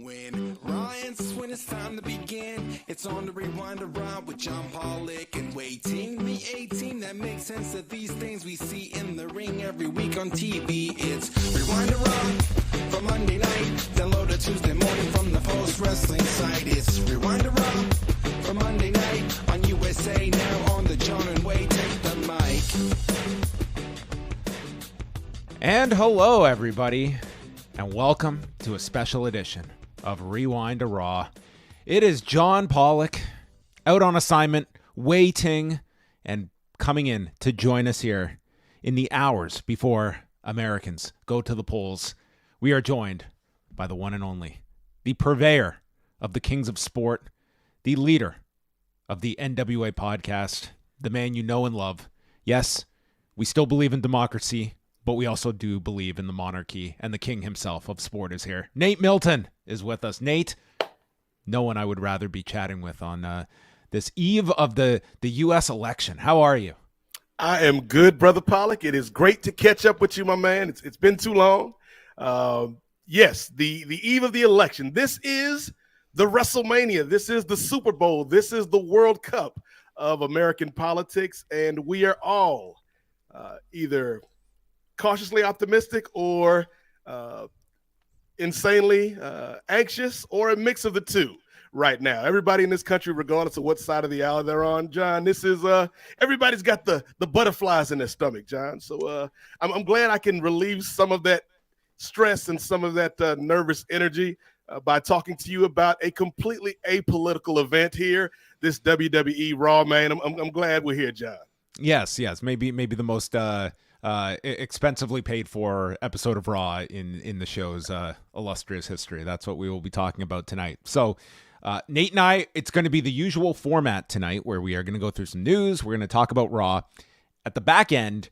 When Ryan's when it's time to begin, it's on the Rewind Around with John Pollock and waiting the 18 that makes sense of these things we see in the ring every week on TV. It's Rewind Around for Monday night, download it Tuesday morning from the Post Wrestling site. It's Rewind Around for Monday night on USA Now on the John and Wade Take the Mic. And hello everybody, and welcome to a special edition of Rewind to Raw. It is John Pollock out on assignment, waiting and coming in to join us here in the hours before Americans go to the polls. We are joined by the one and only, the purveyor of the Kings of Sport, the leader of the NWA podcast, the man you know and love. Yes, we still believe in democracy, but we also do believe in the monarchy, and the king himself of sport is here. Nate Milton is with us. Nate, no one I would rather be chatting with on this eve of the U.S. election. How are you? I am good, Brother Pollock. It is great to catch up with you, my man. It's been too long. Yes, the eve of the election. This is the WrestleMania. This is the Super Bowl. This is the World Cup of American politics, and we are all either cautiously optimistic or insanely anxious, or a mix of the two right now. Everybody in this country, regardless of what side of the aisle they're on, John, this is everybody's got the butterflies in their stomach, John. So I'm glad I can relieve some of that stress and some of that nervous energy by talking to you about a completely apolitical event here, this WWE Raw, man. I'm glad we're here, John. Yes. Maybe the most expensively paid for episode of Raw in the show's illustrious history. That's what we will be talking about tonight. So Nate and I, it's going to be the usual format tonight where we are going to go through some news. We're going to talk about Raw. At the back end,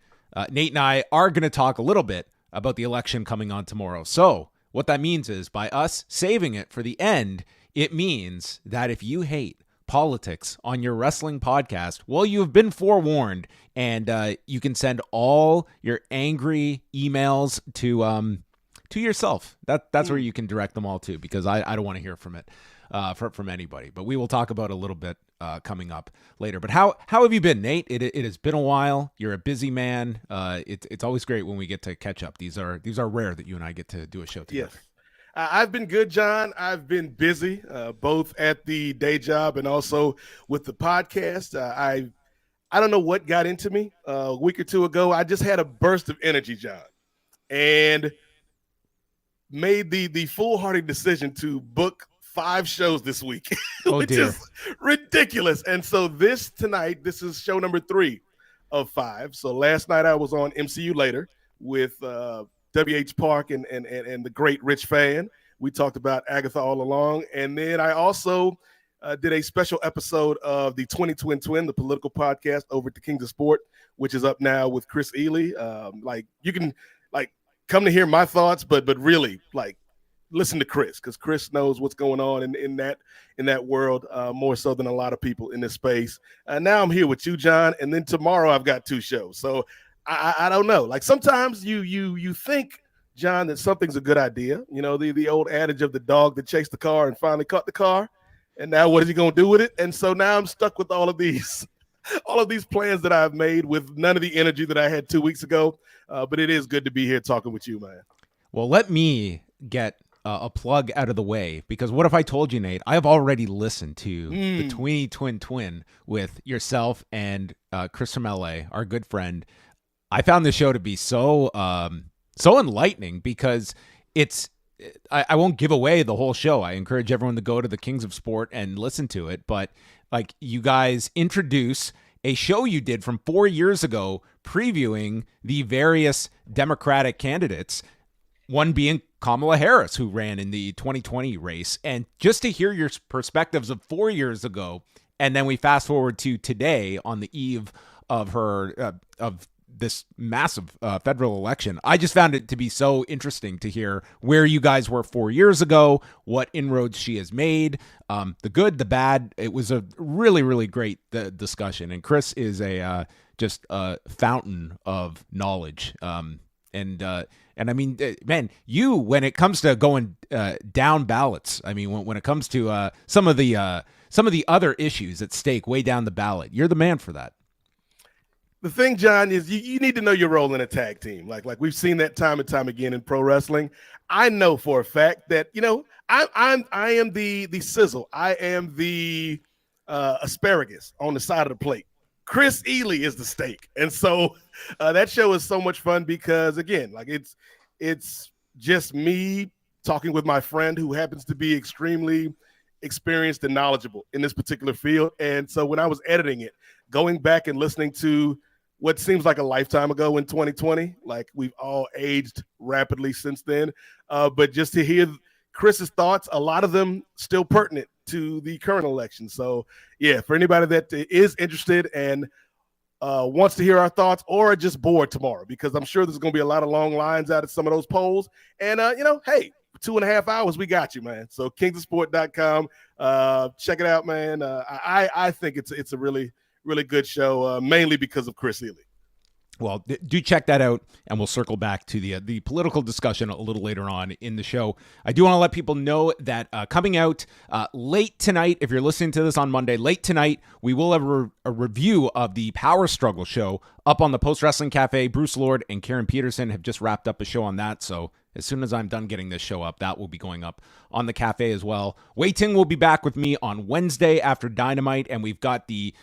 Nate and I are going to talk a little bit about the election coming on tomorrow. So what that means is, by us saving it for the end, it means that if you hate politics on your wrestling podcast, well, you have been forewarned, and you can send all your angry emails to yourself. That's where you can direct them all to, because I don't want to hear from it from anybody. But we will talk about it a little bit coming up later. But how have you been, Nate? It has been a while. You're a busy man. It's always great when we get to catch up. These are rare that you and I get to do a show together. Yes. I've been good, John. I've been busy, both at the day job and also with the podcast. I don't know what got into me a week or two ago. I just had a burst of energy, John, and made the foolhardy decision to book 5 shows this week, which is ridiculous. And so this is show number 3 of 5. So last night I was on MCU Later with WH Park and the great Rich Fan. We talked about Agatha all along. And then I also did a special episode of the 20 Twin, the political podcast over at the Kings of Sport, which is up now with Chris Ely. You can come to hear my thoughts, but really listen to Chris, because Chris knows what's going on in that world more so than a lot of people in this space. Now I'm here with you, John, and then tomorrow I've got 2 shows. So I don't know. Sometimes you think, John, that something's a good idea. You know, the old adage of the dog that chased the car and finally caught the car. And now what is he going to do with it? And so now I'm stuck with all of these plans that I've made with none of the energy that I had 2 weeks ago. But it is good to be here talking with you, man. Well, let me get a plug out of the way, because what if I told you, Nate, I have already listened to the 20 Twin with yourself and Chris from LA, our good friend. I found the show to be so enlightening, because I won't give away the whole show. I encourage everyone to go to the Kings of Sport and listen to it. But you guys introduce a show you did from 4 years ago, previewing the various Democratic candidates, one being Kamala Harris, who ran in the 2020 race. And just to hear your perspectives of 4 years ago, and then we fast forward to today on the eve of her of this massive federal election. I just found it to be so interesting to hear where you guys were 4 years ago, what inroads she has made, the good, the bad. It was a really, really great discussion. And Chris is just a fountain of knowledge. And And I mean, man, when it comes to going down ballots, I mean, when it comes to some of the other issues at stake way down the ballot, you're the man for that. The thing, John, is you need to know your role in a tag team. Like we've seen that time and time again in pro wrestling. I know for a fact that, I am the sizzle. I am the asparagus on the side of the plate. Chris Ely is the steak. And so that show is so much fun because, again, like it's just me talking with my friend who happens to be extremely experienced and knowledgeable in this particular field. And so when I was editing it, going back and listening to what seems like a lifetime ago in 2020, like we've all aged rapidly since then. But just to hear Chris's thoughts, a lot of them still pertinent to the current election. So yeah, for anybody that is interested and wants to hear our thoughts or are just bored tomorrow, because I'm sure there's going to be a lot of long lines out of some of those polls. And, hey, 2.5 hours, we got you, man. So kingsofsport.com, check it out, man. I think it's a really, really good show, mainly because of Chris Ely. Well, do check that out, and we'll circle back to the political discussion a little later on in the show. I do want to let people know that coming out late tonight, if you're listening to this on Monday, late tonight, we will have a review of the Power Struggle show up on the Post Wrestling Cafe. Bruce Lord and Karen Peterson have just wrapped up a show on that, so as soon as I'm done getting this show up, that will be going up on the cafe as well. Wei Ting will be back with me on Wednesday after Dynamite, and we've got the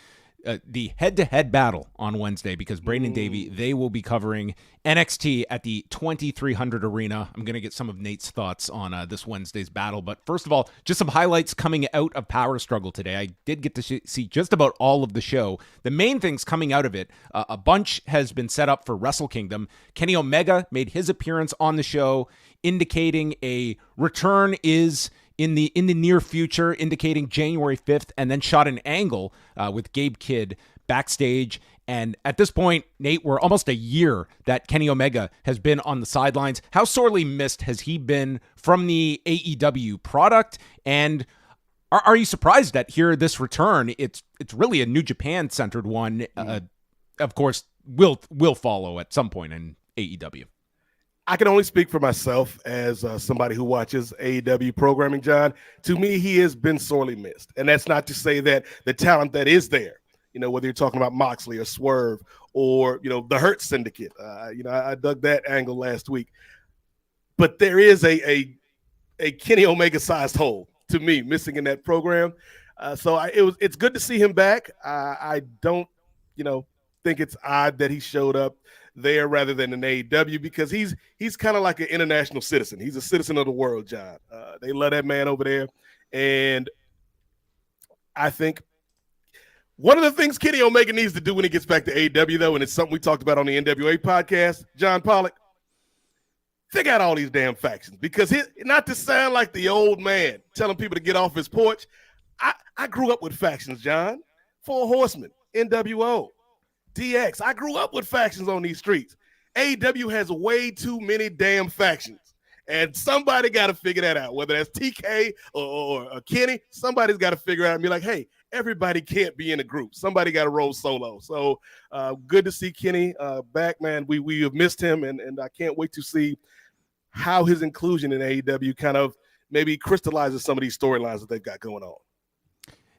head-to-head battle on Wednesday because Braden and Davey, they will be covering NXT at the 2300 Arena. I'm going to get some of Nate's thoughts on this Wednesday's battle. But first of all, just some highlights coming out of Power Struggle today. I did get to see just about all of the show. The main things coming out of it, a bunch has been set up for Wrestle Kingdom. Kenny Omega made his appearance on the show, indicating a return is in the near future, indicating January 5th, and then shot an angle with Gabe Kidd backstage. And at this point, Nate, we're almost a year that Kenny Omega has been on the sidelines. How sorely missed has he been from the AEW product? And are you surprised that here this return, it's really a New Japan-centered one, of course, will follow at some point in AEW? I can only speak for myself as somebody who watches AEW programming, John. To me, he has been sorely missed. And that's not to say that the talent that is there, whether you're talking about Moxley or Swerve or, the Hurt Syndicate, I dug that angle last week. But there is a Kenny Omega-sized hole, to me, missing in that program. So it's good to see him back. I don't, think it's odd that he showed up there rather than an AEW because he's kind of like an international citizen. He's a citizen of the world, John. They love that man over there. And I think one of the things Kenny Omega needs to do when he gets back to AEW, though, and it's something we talked about on the NWA podcast, John Pollock, figure out all these damn factions. Because not to sound like the old man telling people to get off his porch, I grew up with factions, John. Four Horsemen, NWO, DX. I grew up with factions on these streets. AEW has way too many damn factions. And somebody got to figure that out, whether that's TK or Kenny. Somebody's got to figure out and be like, hey, everybody can't be in a group. Somebody got to roll solo. So good to see Kenny back, man. We have missed him, and I can't wait to see how his inclusion in AEW kind of maybe crystallizes some of these storylines that they've got going on.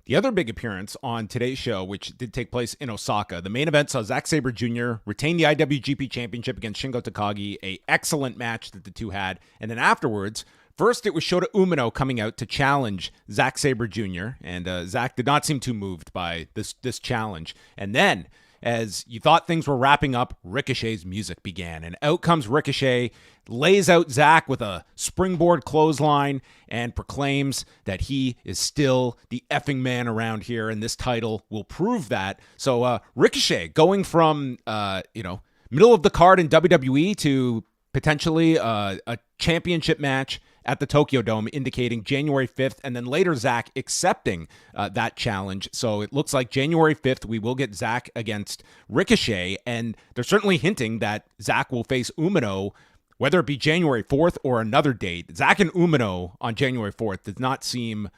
The other big appearance on today's show, which did take place in Osaka, the main event saw Zack Sabre Jr. retain the IWGP Championship against Shingo Takagi, a excellent match that the two had. And then afterwards, first it was Shota Umino coming out to challenge Zack Sabre Jr., and Zack did not seem too moved by this challenge. And then, as you thought things were wrapping up, Ricochet's music began, and out comes Ricochet, lays out Zack with a springboard clothesline, and proclaims that he is still the effing man around here, and this title will prove that. So Ricochet going from middle of the card in WWE to potentially a championship match at the Tokyo Dome, indicating January 5th, and then later Zack accepting that challenge. So it looks like January 5th, we will get Zack against Ricochet, and they're certainly hinting that Zack will face Umino, whether it be January 4th or another date. Zack and Umino on January 4th does not seem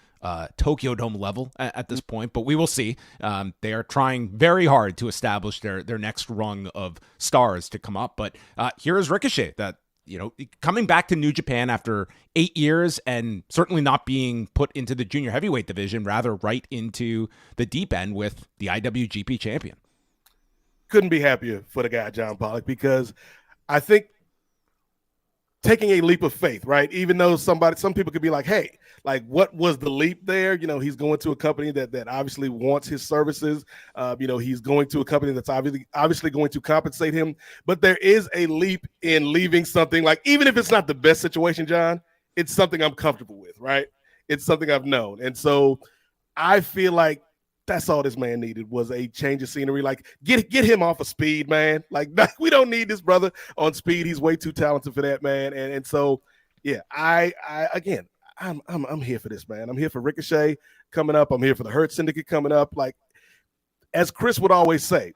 Tokyo Dome level at this point, but we will see. They are trying very hard to establish their next rung of stars to come up, but here is Ricochet, that coming back to New Japan after 8 years and certainly not being put into the junior heavyweight division, rather right into the deep end with the IWGP champion. Couldn't be happier for the guy, John Pollock, because I think taking a leap of faith, right? Even though some people could be like, hey, like, what was the leap there? He's going to a company that obviously wants his services. He's going to a company that's obviously going to compensate him. But there is a leap in leaving something, like, even if it's not the best situation, John, it's something I'm comfortable with, right? It's something I've known. And so I feel like that's all this man needed was a change of scenery. Like, get him off of speed, man. Like, we don't need this brother on speed. He's way too talented for that, man. And so, yeah, I'm here for this, man. I'm here for Ricochet coming up. I'm here for the Hurt Syndicate coming up. Like, as Chris would always say,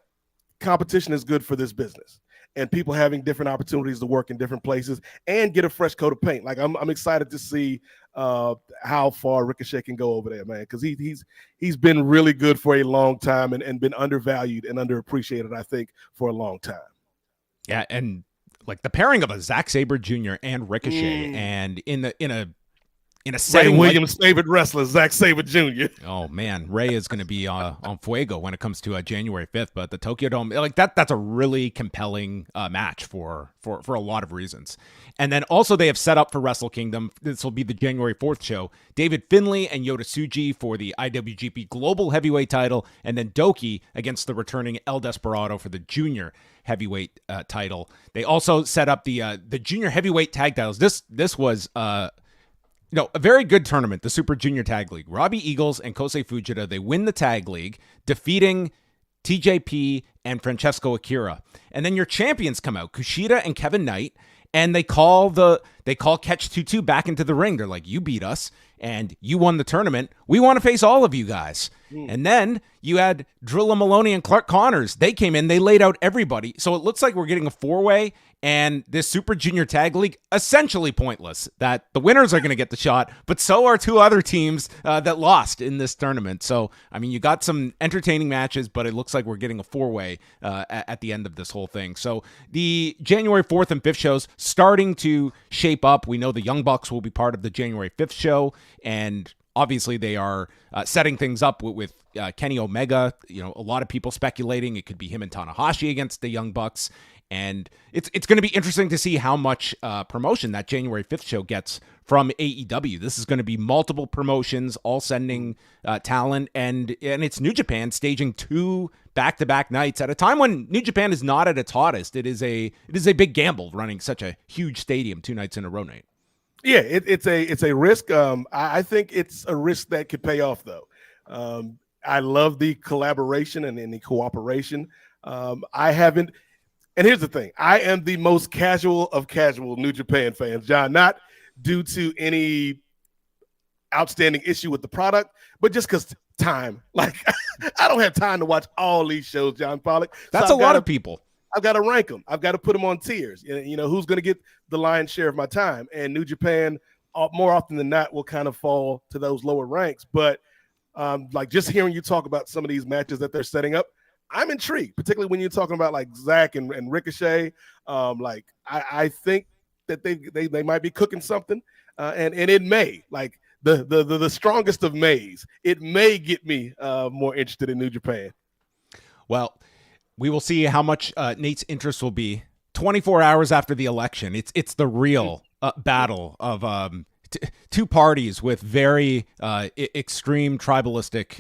competition is good for this business, and people having different opportunities to work in different places and get a fresh coat of paint. Like, I'm excited to see how far Ricochet can go over there, man, because he's been really good for a long time and been undervalued and underappreciated, I think, for a long time. Yeah, and like the pairing of a Zack Sabre Jr. and Ricochet, and in a setting Ray Williams' favorite wrestler, Zack Sabre Jr. Oh man, Ray is going to be on fuego when it comes to January 5th. But the Tokyo Dome, like that's a really compelling match for a lot of reasons. And then also they have set up for Wrestle Kingdom. This will be the January 4th show. David Finlay and Yota Tsuji for the IWGP Global Heavyweight title, and then Doki against the returning El Desperado for the Junior Heavyweight title. They also set up the Junior Heavyweight tag titles. This was a very good tournament, the Super Junior Tag League. Robbie Eagles and Kosei Fujita, they win the tag league, defeating TJP and Francesco Akira. And then your champions come out, Kushida and Kevin Knight, and they call Catch 22 back into the ring. They're like, you beat us, and you won the tournament. We want to face all of you guys. And then you had Drilla Maloney and Clark Connors. They came in, they laid out everybody. So it looks like we're getting a four-way, and this Super Junior Tag League, essentially pointless, that the winners are going to get the shot, but so are two other teams that lost in this tournament. So, I mean, you got some entertaining matches, but it looks like we're getting a four-way at the end of this whole thing. So the January 4th and 5th shows starting to shape up. We know the Young Bucks will be part of the January 5th show, and obviously they are setting things up with Kenny Omega. A lot of people speculating it could be him and Tanahashi against the Young Bucks. And it's going to be interesting to see how much promotion that January 5th show gets from AEW. This is going to be multiple promotions, all sending talent, and it's New Japan staging two back-to-back nights at a time when New Japan is not at its hottest. It is a big gamble running such a huge stadium 2 nights in a row, Nate. Yeah, it's a risk. I think it's a risk that could pay off, though. I love the collaboration and the cooperation. And here's the thing. I am the most casual of casual New Japan fans, John, not due to any outstanding issue with the product, but just because time. Like, I don't have time to watch all these shows, John Pollock. That's a lot of people. I've got to rank them. I've got to put them on tiers. Who's going to get the lion's share of my time? And New Japan, more often than not, will kind of fall to those lower ranks. But like, just hearing you talk about some of these matches that they're setting up, I'm intrigued, particularly when you're talking about like Zach and Ricochet. I think that they might be cooking something, and it may, like the strongest of mays, it may get me more interested in New Japan. Well, we will see how much Nate's interest will be 24 hours after the election. It's the real battle of two parties with very extreme tribalistic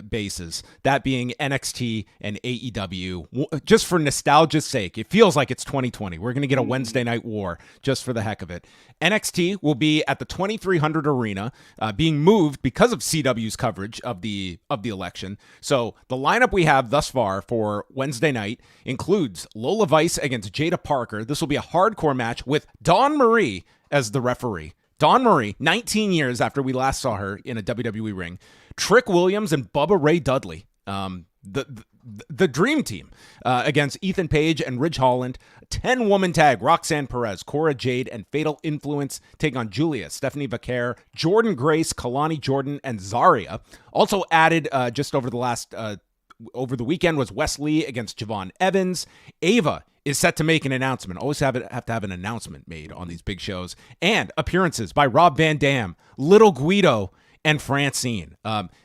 bases, that being NXT and AEW. Just for nostalgia's sake, it feels like it's 2020. We're going to get a Wednesday night war just for the heck of it. NXT will be at the 2300 Arena, being moved because of CW's coverage of the election. So the lineup we have thus far for Wednesday night includes Lola Vice against Jada Parker. This will be a hardcore match with Dawn Marie as the referee. Dawn Marie, 19 years after we last saw her in a WWE ring. Trick Williams and Bubba Ray Dudley, the dream team, against Ethan Page and Ridge Holland. 10-woman tag, Roxanne Perez, Cora Jade, and Fatal Influence take on Julia, Stephanie Vaquer, Jordan Grace, Kalani Jordan, and Zarya. Also added just over the weekend was Wes Lee against Javon Evans. Ava is set to make an announcement. Always have to have an announcement made on these big shows. And appearances by Rob Van Dam, Little Guido, and Francine.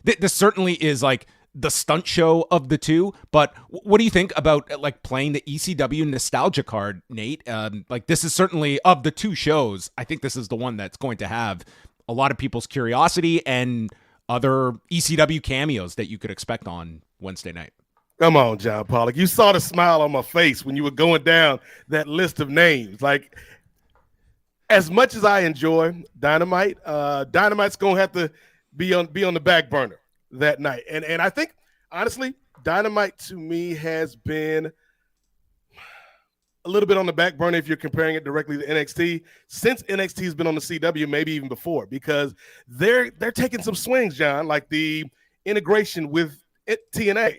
This certainly is like the stunt show of the two, but what do you think about like playing the ECW nostalgia card, Nate? Like this is certainly, of the two shows, I think this is the one that's going to have a lot of people's curiosity and other ECW cameos that you could expect on Wednesday night. Come on, John Pollock. You saw the smile on my face when you were going down that list of names. Like, as much as I enjoy Dynamite, Dynamite's going to have to be on the back burner that night. And I think, honestly, Dynamite to me has been a little bit on the back burner if you're comparing it directly to NXT, since NXT has been on the CW, maybe even before, because they're taking some swings, John, like the integration with TNA.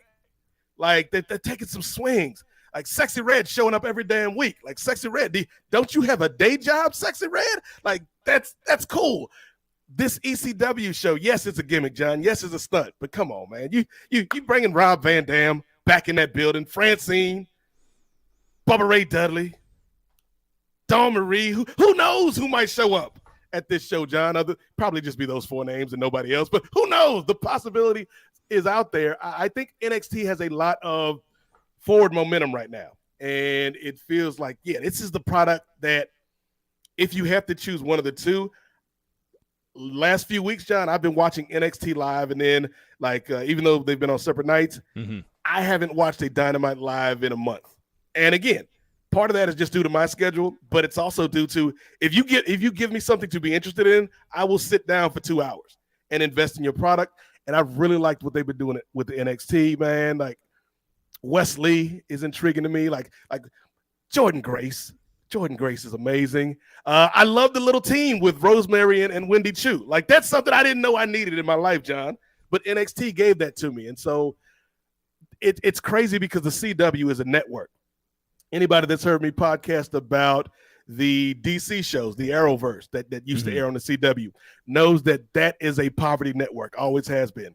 Like they're taking some swings. Like Sexy Red showing up every damn week. Like Sexy Red, don't you have a day job, Sexy Red? Like that's cool. This ECW show, yes, it's a gimmick, John. Yes, it's a stunt. But come on, man. You bringing Rob Van Dam back in that building, Francine, Bubba Ray Dudley, Dawn Marie. Who knows who might show up at this show, John? Probably just be those four names and nobody else. But who knows? The possibility is out there. I think NXT has a lot of forward momentum right now. And it feels like, yeah, this is the product that if you have to choose one of the two, last few weeks, John, I've been watching NXT live, and then like even though they've been on separate nights, I haven't watched a Dynamite live in a month. And again, part of that is just due to my schedule, but it's also due to if you give me something to be interested in, I will sit down for 2 hours and invest in your product. And I've really liked what they've been doing with the NXT, man. Like Wesley is intriguing to me. Like Jordan Grace. Jordan Grace is amazing. I love the little team with Rosemary and Wendy Chu. Like that's something I didn't know I needed in my life, John. But NXT gave that to me. And so it's crazy because the CW is a network. Anybody that's heard me podcast about the DC shows, the Arrowverse that used to air on the CW, knows that is a poverty network, always has been.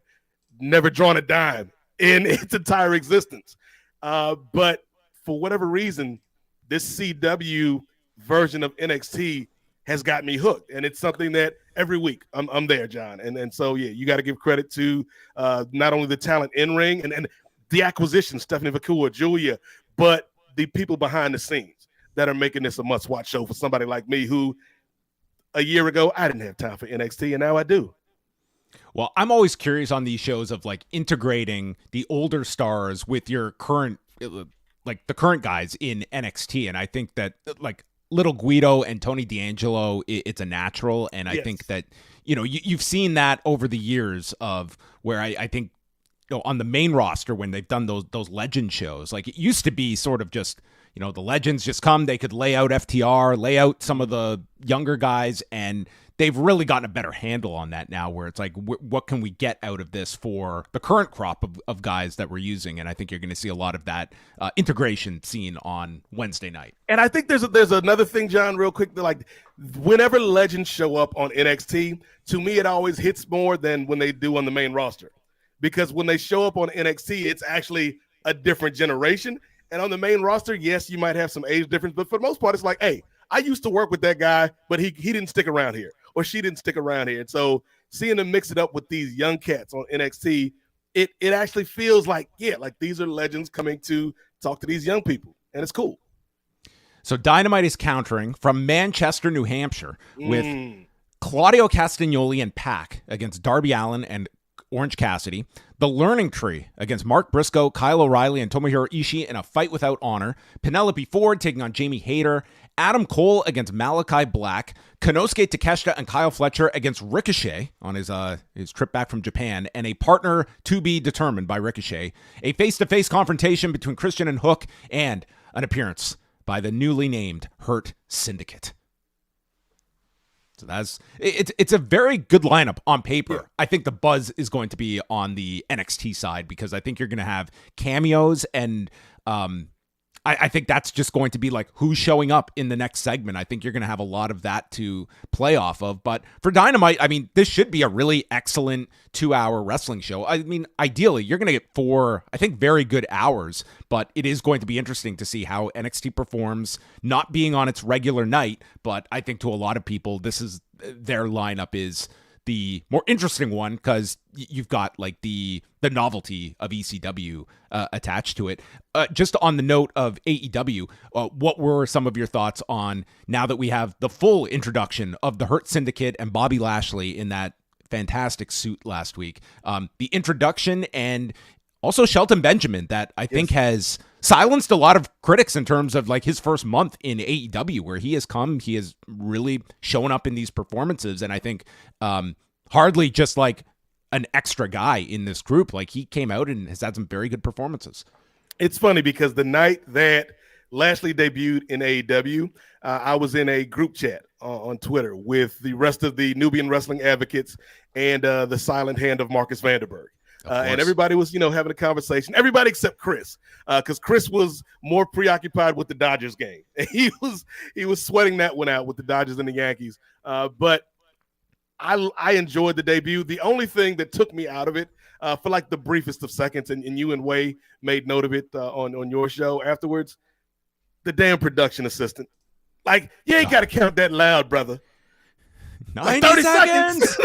Never drawn a dime in its entire existence. But for whatever reason, this CW version of NXT has got me hooked. And it's something that every week I'm there, John. And so, yeah, you got to give credit to not only the talent in ring and the acquisition, Stephanie Vakua, Julia, but the people behind the scenes that are making this a must-watch show for somebody like me who a year ago, I didn't have time for NXT, and now I do. Well, I'm always curious on these shows of like integrating the older stars with your current, like the current guys in NXT. And I think that like Little Guido and Tony D'Angelo, it's a natural. And I think that, you've seen that over the years of where I think, on the main roster when they've done those legend shows, like it used to be sort of just, the legends just come, they could lay out FTR, lay out some of the younger guys, and they've really gotten a better handle on that now where it's like, what can we get out of this for the current crop of guys that we're using? And I think you're going to see a lot of that integration seen on Wednesday night. And I think there's another thing, John, real quick, that like whenever legends show up on NXT, to me, it always hits more than when they do on the main roster. Because when they show up on NXT, it's actually a different generation. And on the main roster, yes, you might have some age difference. But for the most part, it's like, hey, I used to work with that guy, but he didn't stick around here. Or she didn't stick around here. And so seeing them mix it up with these young cats on NXT, it actually feels like, yeah, like these are legends coming to talk to these young people. And it's cool. So Dynamite is countering from Manchester, New Hampshire with Claudio Castagnoli and Pac against Darby Allin and Orange Cassidy, The Learning Tree against Mark Briscoe, Kyle O'Reilly, and Tomohiro Ishii in a fight without honor, Penelope Ford taking on Jamie Hayter, Adam Cole against Malachi Black, Konosuke Takeshita and Kyle Fletcher against Ricochet on his trip back from Japan, and a partner to be determined by Ricochet, a face-to-face confrontation between Christian and Hook, and an appearance by the newly named Hurt Syndicate. So it's a very good lineup on paper. Yeah. I think the buzz is going to be on the NXT side because I think you're going to have cameos and I think that's just going to be like who's showing up in the next segment. I think you're going to have a lot of that to play off of. But for Dynamite, I mean, this should be a really excellent 2-hour wrestling show. I mean, ideally, you're going to get 4, I think, very good hours, but it is going to be interesting to see how NXT performs, not being on its regular night. But I think to a lot of people, this is their lineup is the more interesting one because you've got like the novelty of ECW attached to it. Just on the note of AEW, what were some of your thoughts on now that we have the full introduction of the Hurt Syndicate and Bobby Lashley in that fantastic suit last week? The introduction and also Shelton Benjamin that I think has silenced a lot of critics in terms of like his first month in AEW, where he has really shown up in these performances. And I think hardly just like an extra guy in this group. Like he came out and has had some very good performances. It's funny because the night that Lashley debuted in AEW, I was in a group chat on Twitter with the rest of the Nubian wrestling advocates and the silent hand of Marcus Vanderberg. And everybody was, having a conversation. Everybody except Chris, because Chris was more preoccupied with the Dodgers game. He was sweating that one out with the Dodgers and the Yankees. But I enjoyed the debut. The only thing that took me out of it for like the briefest of seconds, and you and Way made note of it on your show afterwards, the damn production assistant. Like, you ain't got to count that loud, brother. 90 seconds.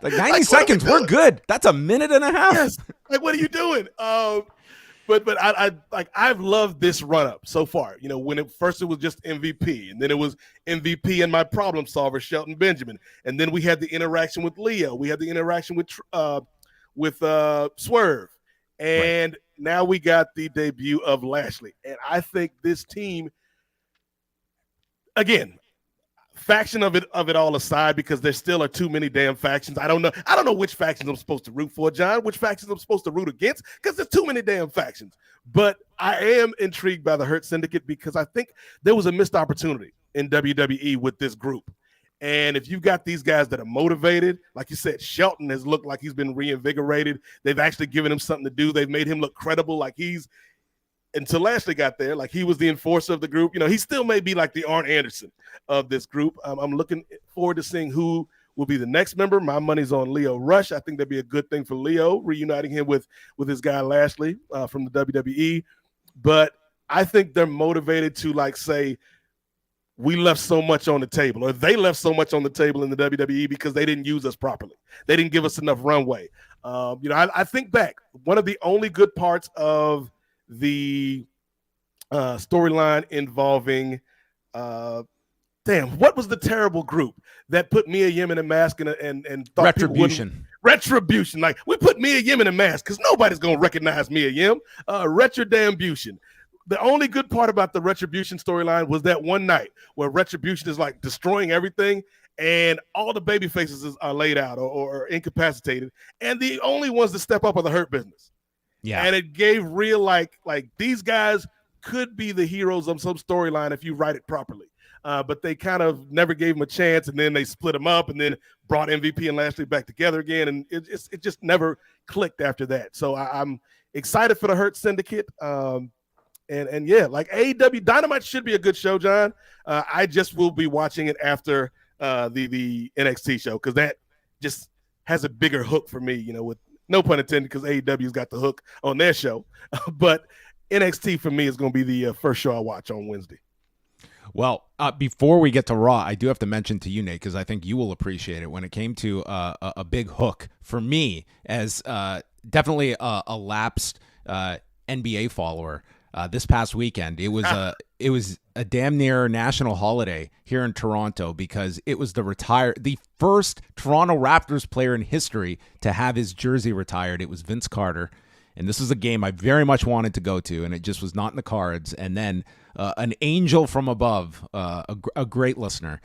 Like 90 seconds, we're good. That's a minute and a half. Yes. Like, what are you doing? But I've loved this run up so far. When it was just MVP, and then it was MVP and my problem solver Shelton Benjamin, and then we had the interaction with Leo. We had the interaction with Swerve, and now we got the debut of Lashley. And I think this team, again, faction of it all aside, because there still are too many damn factions. I don't know which factions I'm supposed to root for, John, which factions I'm supposed to root against, because there's too many damn factions. But I am intrigued by the Hurt Syndicate because I think there was a missed opportunity in WWE with this group. And if you've got these guys that are motivated, like you said, Shelton has looked like he's been reinvigorated. They've actually given him something to do. They've made him look credible, like until Lashley got there, like he was the enforcer of the group. He still may be like the Arn Anderson of this group. I'm looking forward to seeing who will be the next member. My money's on Leo Rush. I think that'd be a good thing for Leo, reuniting him with his guy Lashley from the WWE. But I think they're motivated to like say, we left so much on the table, or they left so much on the table in the WWE because they didn't use us properly. They didn't give us enough runway. I think back, one of the only good parts of the storyline involving what was the terrible group that put Mia Yim in a mask and thought Retribution. Like, we put Mia Yim in a mask because nobody's gonna recognize Mia Yim. Retribution. The only good part about the Retribution storyline was that one night where Retribution is like destroying everything and all the baby faces are laid out or incapacitated, and the only ones to step up are the Hurt Business. Yeah. And it gave real like these guys could be the heroes of some storyline if you write it properly. But they kind of never gave them a chance, and then they split them up and then brought MVP and Lashley back together again. And it just never clicked after that. So I'm excited for the Hurt Syndicate. And yeah, like AEW Dynamite should be a good show, John. I just will be watching it after the NXT show because that just has a bigger hook for me, with no pun intended, because AEW's got the hook on their show. But NXT for me is going to be the first show I watch on Wednesday. Well, before we get to Raw, I do have to mention to you, Nate, because I think you will appreciate it when it came to a big hook for me as definitely a lapsed NBA follower. This past weekend, it was a damn near national holiday here in Toronto because it was the first Toronto Raptors player in history to have his jersey retired. It was Vince Carter, and this was a game I very much wanted to go to, and it just was not in the cards. And then an angel from above, a great listener,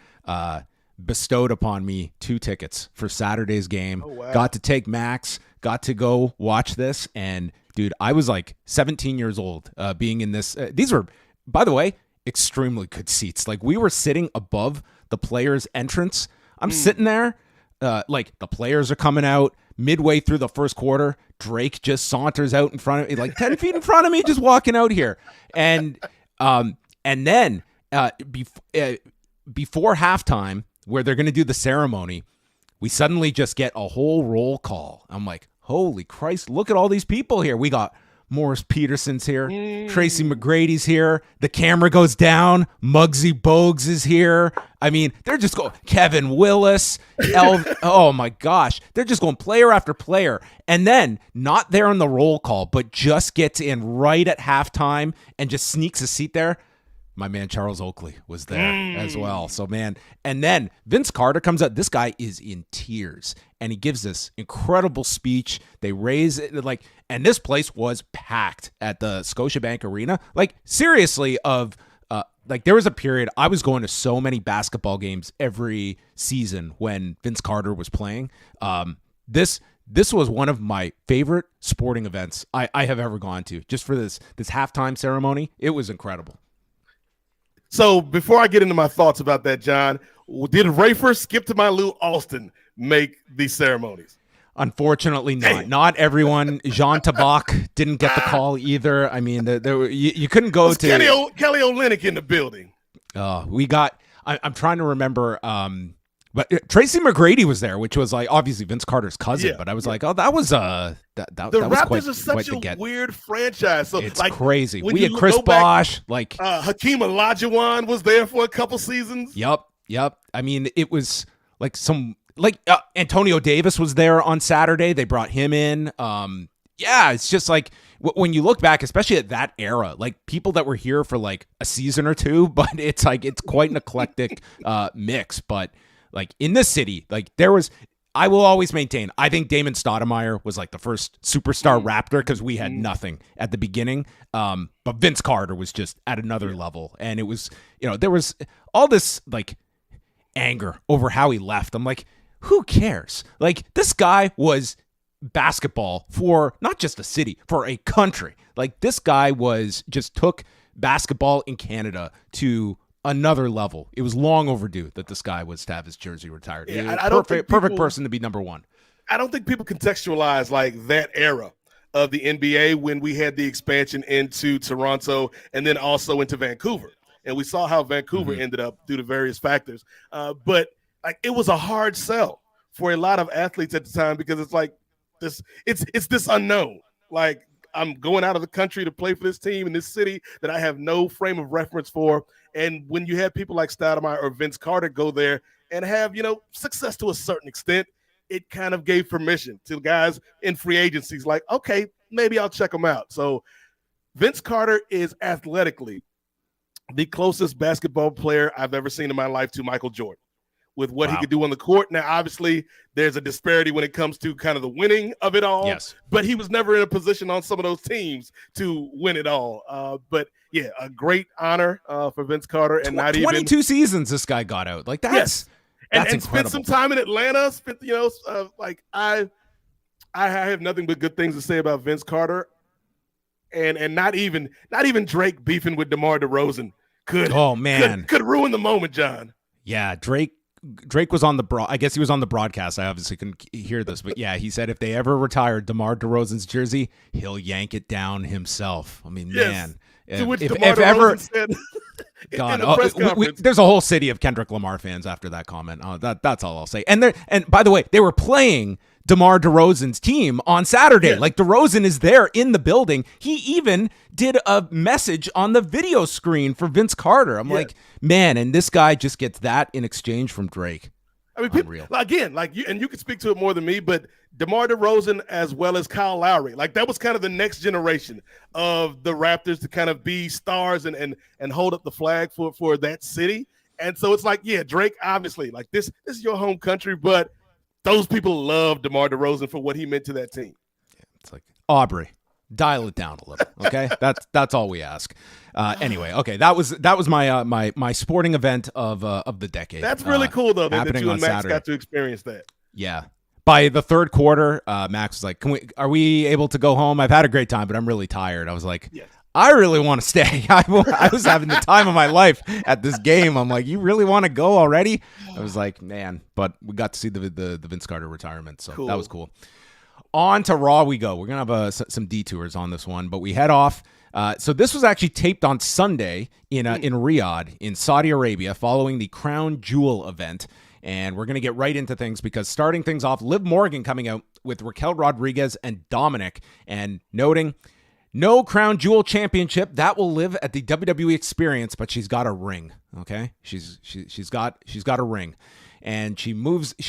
bestowed upon me 2 tickets for Saturday's game. Oh, wow. Got to take Max, got to go watch this, and dude, I was like 17 years old being in this. These were, by the way, extremely good seats. Like, we were sitting above the players' entrance. I'm sitting there, like the players are coming out. midway through the first quarter, Drake just saunters out in front of me, like 10 feet in front of me, just walking out here. And then before halftime, where they're going to do the ceremony, we suddenly just get a whole roll call. I'm like, holy Christ, look at all these people here. We got Morris Peterson's here. Tracy McGrady's here. The camera goes down. Muggsy Bogues is here. I mean, they're just going, Kevin Willis. Oh my gosh. They're just going player after player. And then, not there on the roll call, but just gets in right at halftime and just sneaks a seat there. My man Charles Oakley was there as well. So, man. And then Vince Carter comes out. This guy is in tears. And he gives this incredible speech. They raise it and this place was packed at the Scotiabank Arena. Like, seriously, there was a period I was going to so many basketball games every season when Vince Carter was playing. This was one of my favorite sporting events I have ever gone to. Just for this halftime ceremony, it was incredible. So before I get into my thoughts about that, John, did Rafer Skip to My Lou Austin make these ceremonies? Unfortunately not. Damn. Not everyone. Jean Tabak didn't get the call either. I mean, you couldn't go to Kelly Olynyk in the building. We got. I'm trying to remember. But Tracy McGrady was there, which was like obviously Vince Carter's cousin. Yeah, but I was like, oh, that was the Raptors are such a weird franchise. So it's crazy. We had Chris Bosh, Hakeem Olajuwon was there for a couple seasons. Yep. I mean, it was like Antonio Davis was there on Saturday. They brought him in. It's just like when you look back, especially at that era, like people that were here for like a season or two, but it's quite an eclectic mix. But like in this city, like I will always maintain, I think Damon Stoudemire was like the first superstar Raptor because we had nothing at the beginning. But Vince Carter was just at another level. And it was, there was all this like anger over how he left. I'm like, who cares? Like, this guy was basketball for not just a city, for a country. Like, this guy took basketball in Canada to another level. It was long overdue that this guy was to have his jersey retired. Yeah, perfect person to be number one. I don't think people contextualize like that era of the NBA when we had the expansion into Toronto and then also into Vancouver. And we saw how Vancouver ended up due to various factors. But like, it was a hard sell for a lot of athletes at the time because it's like it's this unknown. Like, I'm going out of the country to play for this team in this city that I have no frame of reference for. And when you have people like Stoudemire or Vince Carter go there and have, success to a certain extent, it kind of gave permission to guys in free agencies like, okay, maybe I'll check them out. So Vince Carter is athletically the closest basketball player I've ever seen in my life to Michael Jordan with what he could do on the court. Now, obviously, there's a disparity when it comes to kind of the winning of it all. Yes. But he was never in a position on some of those teams to win it all. But yeah, a great honor for Vince Carter, and not 22 seasons this guy got out. Like, that's and spent some time in Atlanta. I have nothing but good things to say about Vince Carter, and not even Drake beefing with DeMar DeRozan could ruin the moment, John. Yeah, Drake was on I guess he was on the broadcast. I obviously couldn't hear this, but yeah, he said if they ever retire DeMar DeRozan's jersey, he'll yank it down himself. I mean, man. To which DeMar DeRozan said God, in the press conference. There's a whole city of Kendrick Lamar fans after that comment. That's all I'll say. And by the way, they were playing DeMar DeRozan's team on Saturday. Yeah. Like, DeRozan is there in the building. He even did a message on the video screen for Vince Carter. I'm like, man, and this guy just gets that in exchange from Drake. I mean, people, again, like you, and you can speak to it more than me, but DeMar DeRozan as well as Kyle Lowry, like that was kind of the next generation of the Raptors to kind of be stars and hold up the flag for that city. And so it's like, yeah, Drake, obviously, like this is your home country, but those people love DeMar DeRozan for what he meant to that team. Yeah, it's like, Aubrey, dial it down a little, okay? That's all we ask. Anyway, okay, that was my my sporting event of the decade. That's really cool though that you and Max Saturday. got to experience that. Yeah. By the third quarter, Max was like, are we able to go home? I've had a great time, but I'm really tired. I was like, yes. I really want to stay. I was having the time of my life at this game. I'm like, you really want to go already? I was like, man, but we got to see the Vince Carter retirement, so cool. That was cool. On to Raw we go. We're going to have some detours on this one, but we head off. So this was actually taped on Sunday in Riyadh in Saudi Arabia following the Crown Jewel event. And we're going to get right into things because starting things off, Liv Morgan coming out with Raquel Rodriguez and Dominik and noting no Crown Jewel championship that will live at the WWE Experience, but she's got a ring. Okay, she's got a ring, and she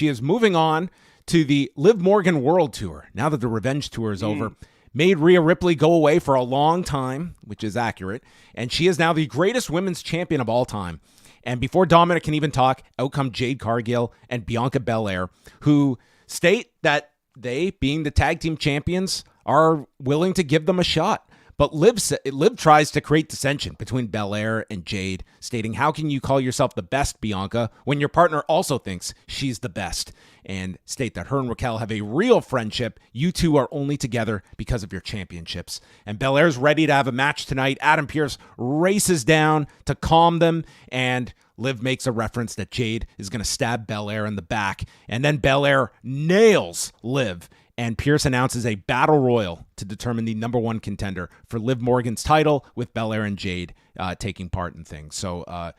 is moving on to the Liv Morgan World Tour now that the Revenge Tour is over. Made Rhea Ripley go away for a long time, which is accurate, and she is now the greatest women's champion of all time. And before Dominik can even talk, out come Jade Cargill and Bianca Belair, who state that they, being the tag team champions, are willing to give them a shot. But Liv tries to create dissension between Belair and Jade, stating, how can you call yourself the best, Bianca, when your partner also thinks she's the best? And state that her and Raquel have a real friendship. You two are only together because of your championships. And Belair's ready to have a match tonight. Adam Pearce races down to calm them, and Liv makes a reference that Jade is going to stab Belair in the back. And then Belair nails Liv. And Pearce announces a battle royal to determine the number one contender for Liv Morgan's title, with Belair and Jade taking part in things. So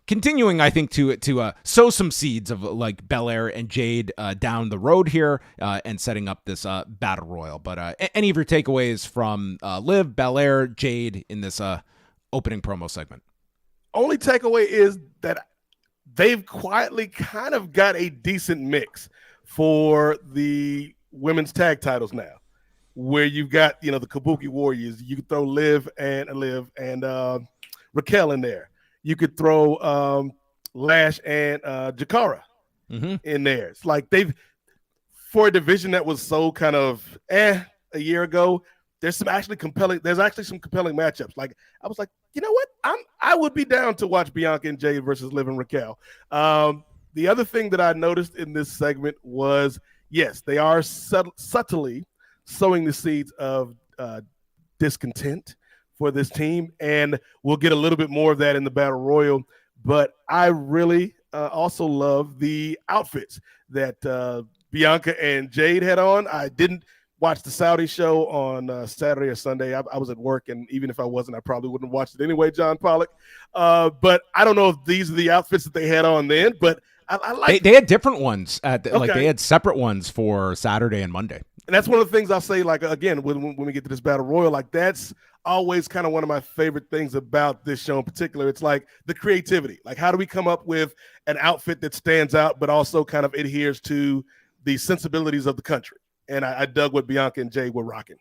continuing, I think, to sow some seeds of like Belair and Jade down the road here and setting up this battle royal. But any of your takeaways from Liv, Belair, Jade in this opening promo segment? Only takeaway is that they've quietly kind of got a decent mix for the women's tag titles now, where you've got, the Kabuki Warriors. You could throw Liv and Raquel in there. You could throw Lash and Jakara in there. It's like for a division that was so kind of a year ago, there's actually some compelling matchups. Like, I was like, you know what? I would be down to watch Bianca and Jade versus Liv and Raquel. The other thing that I noticed in this segment was, yes, they are subtly sowing the seeds of discontent for this team, and we'll get a little bit more of that in the Battle Royal. But I really also love the outfits that Bianca and Jade had on. I didn't watch the Saudi show on Saturday or Sunday. I was at work, and even if I wasn't, I probably wouldn't have watched it anyway, John Pollock. But I don't know if these are the outfits that they had on then, but I like. They had different ones. Like they had separate ones for Saturday and Monday. And that's one of the things I'll say, like, again, when we get to this Battle Royal, like, that's always kind of one of my favorite things about this show in particular. It's like the creativity. Like, how do we come up with an outfit that stands out but also kind of adheres to the sensibilities of the country? And I dug what Bianca and Jade were rocking.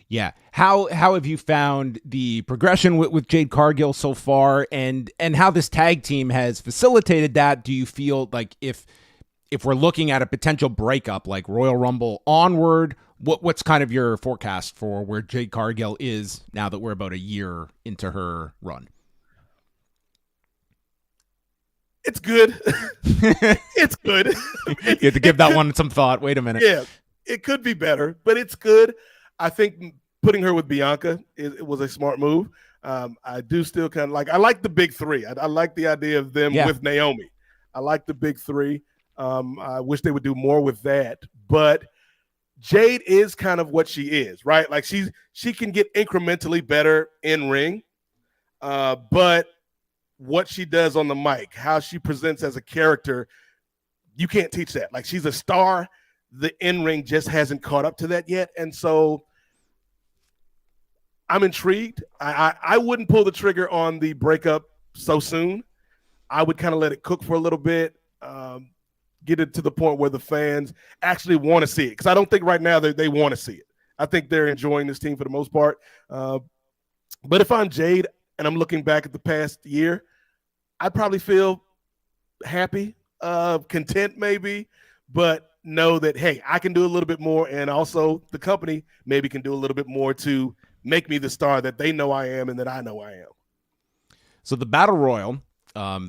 Yeah. How have you found the progression with Jade Cargill so far, and how this tag team has facilitated that? Do you feel like if we're looking at a potential breakup like Royal Rumble onward, what's kind of your forecast for where Jade Cargill is now that we're about a year into her run? It's good. It's good. You have to give that one some thought. Wait a minute. Yeah, it could be better, but it's good. I think putting her with Bianca, it was a smart move. I do still kind of I like the big three. I like the idea of them with Naomi. I like the big three. I wish they would do more with that. But Jade is kind of what she is, right? Like, she can get incrementally better in ring, but what she does on the mic, how she presents as a character, you can't teach that. Like, she's a star. The in-ring just hasn't caught up to that yet. And so I'm intrigued. I wouldn't pull the trigger on the breakup so soon. I would kind of let it cook for a little bit, get it to the point where the fans actually want to see it. Because I don't think right now they want to see it. I think they're enjoying this team for the most part. But if I'm Jade and I'm looking back at the past year, I'd probably feel happy, content maybe, but know that, hey, I can do a little bit more, and also the company maybe can do a little bit more to make me the star that they know I am and that I know I am. So the Battle Royal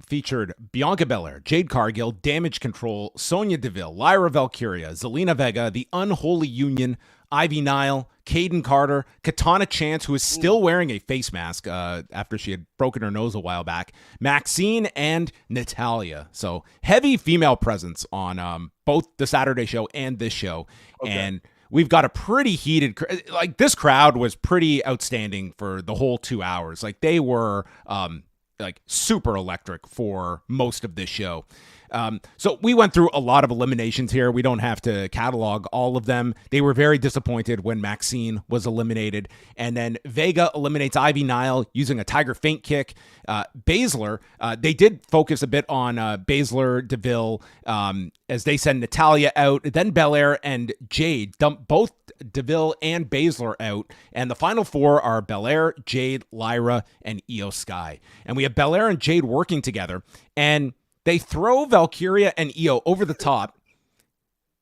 featured Bianca Belair, Jade Cargill, Damage Control, Sonya Deville, Lyra Valkyria, Zelina Vega, the Unholy Union Ivy Nile, Caden Carter, Katana Chance, who is still wearing a face mask after she had broken her nose a while back, Maxine, and Natalia. So heavy female presence on both the Saturday show and this show. Okay. And we've got a pretty heated, like this crowd was pretty outstanding for the whole 2 hours. Like they were like super electric for most of this show. So we went through a lot of eliminations here. We don't have to catalog all of them. They were very disappointed when Maxine was eliminated. And then Vega eliminates Ivy Nile using a Tiger Feint kick. Baszler, they did focus a bit on Baszler, DeVille, as they send Natalia out. Then Belair and Jade dump both DeVille and Baszler out. And the final four are Belair, Jade, Lyra, and Io Sky. And we have Belair and Jade working together. And they throw Valkyria and Io over the top.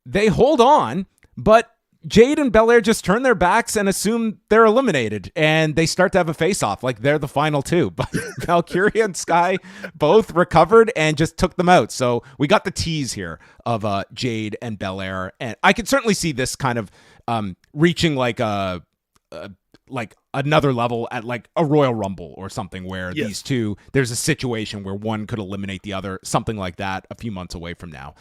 They hold on, but Jade and Belair just turn their backs and assume they're eliminated, and they start to have a face-off like they're the final two. But Valkyria and Sky both recovered and just took them out. So we got the tease here of Jade and Belair, and I could certainly see this kind of reaching like another level at like a Royal Rumble or something where these two, there's a situation where one could eliminate the other, something like that a few months away from now.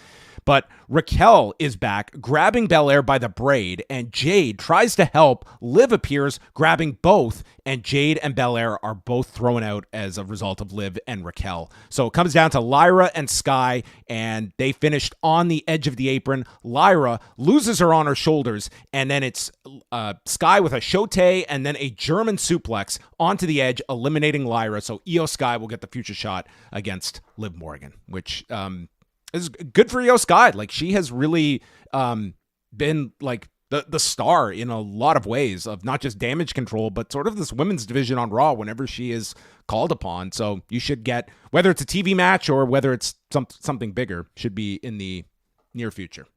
But Raquel is back, grabbing Belair by the braid, and Jade tries to help. Liv appears, grabbing both, and Jade and Belair are both thrown out as a result of Liv and Raquel. So it comes down to Lyra and Sky, and they finished on the edge of the apron. Lyra loses her on her shoulders, and then it's Sky with a shote and then a German suplex onto the edge, eliminating Lyra. So Io Sky will get the future shot against Liv Morgan, which is good for Io Sky. Like, she has really been like the star in a lot of ways of not just Damage Control, but sort of this women's division on Raw whenever she is called upon. So you should get, whether it's a TV match or whether it's something bigger, should be in the near future.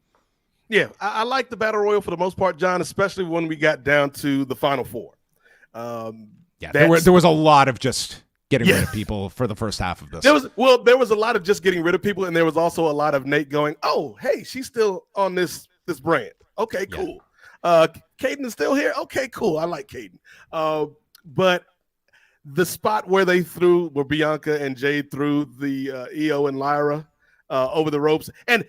Yeah, I like the Battle Royal for the most part, John, especially when we got down to the Final Four. There was a lot of just getting rid of people for the first half of this. There was a lot of just getting rid of people, and there was also a lot of Nate going, "Oh, hey, she's still on this brand. Okay, cool. Caden is still here. Okay, cool. I like Caden." But the spot where Bianca and Jade threw the Io and Lyra over the ropes, and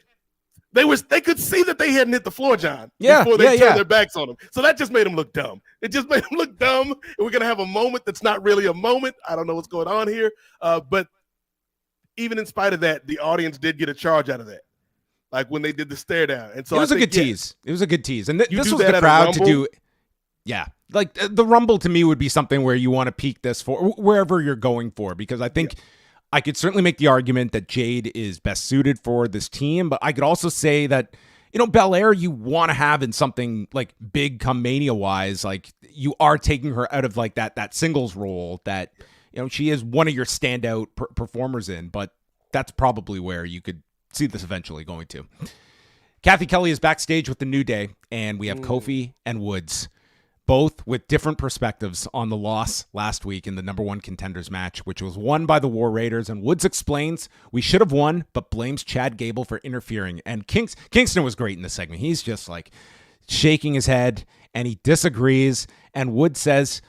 they could see that they hadn't hit the floor, John, before they turned their backs on them. So that just made them look dumb. It just made them look dumb. And we're going to have a moment that's not really a moment. I don't know what's going on here. But even in spite of that, the audience did get a charge out of that. Like when they did the stare down. And so it was a good tease. It was a good tease. And this was the crowd to do. Yeah. Like the Rumble to me would be something where you want to peak this for wherever you're going for, because I think I could certainly make the argument that Jade is best suited for this team, but I could also say that, Belair, you want to have in something like big come Mania wise, like you are taking her out of like that singles role that, she is one of your standout performers in, but that's probably where you could see this eventually going to. Kathy Kelly is backstage with the New Day, and we have Kofi and Woods, both with different perspectives on the loss last week in the number one Contenders match, which was won by the War Raiders. And Woods explains, we should have won, but blames Chad Gable for interfering. And Kingston was great in this segment. He's just like shaking his head, and he disagrees. And Woods says,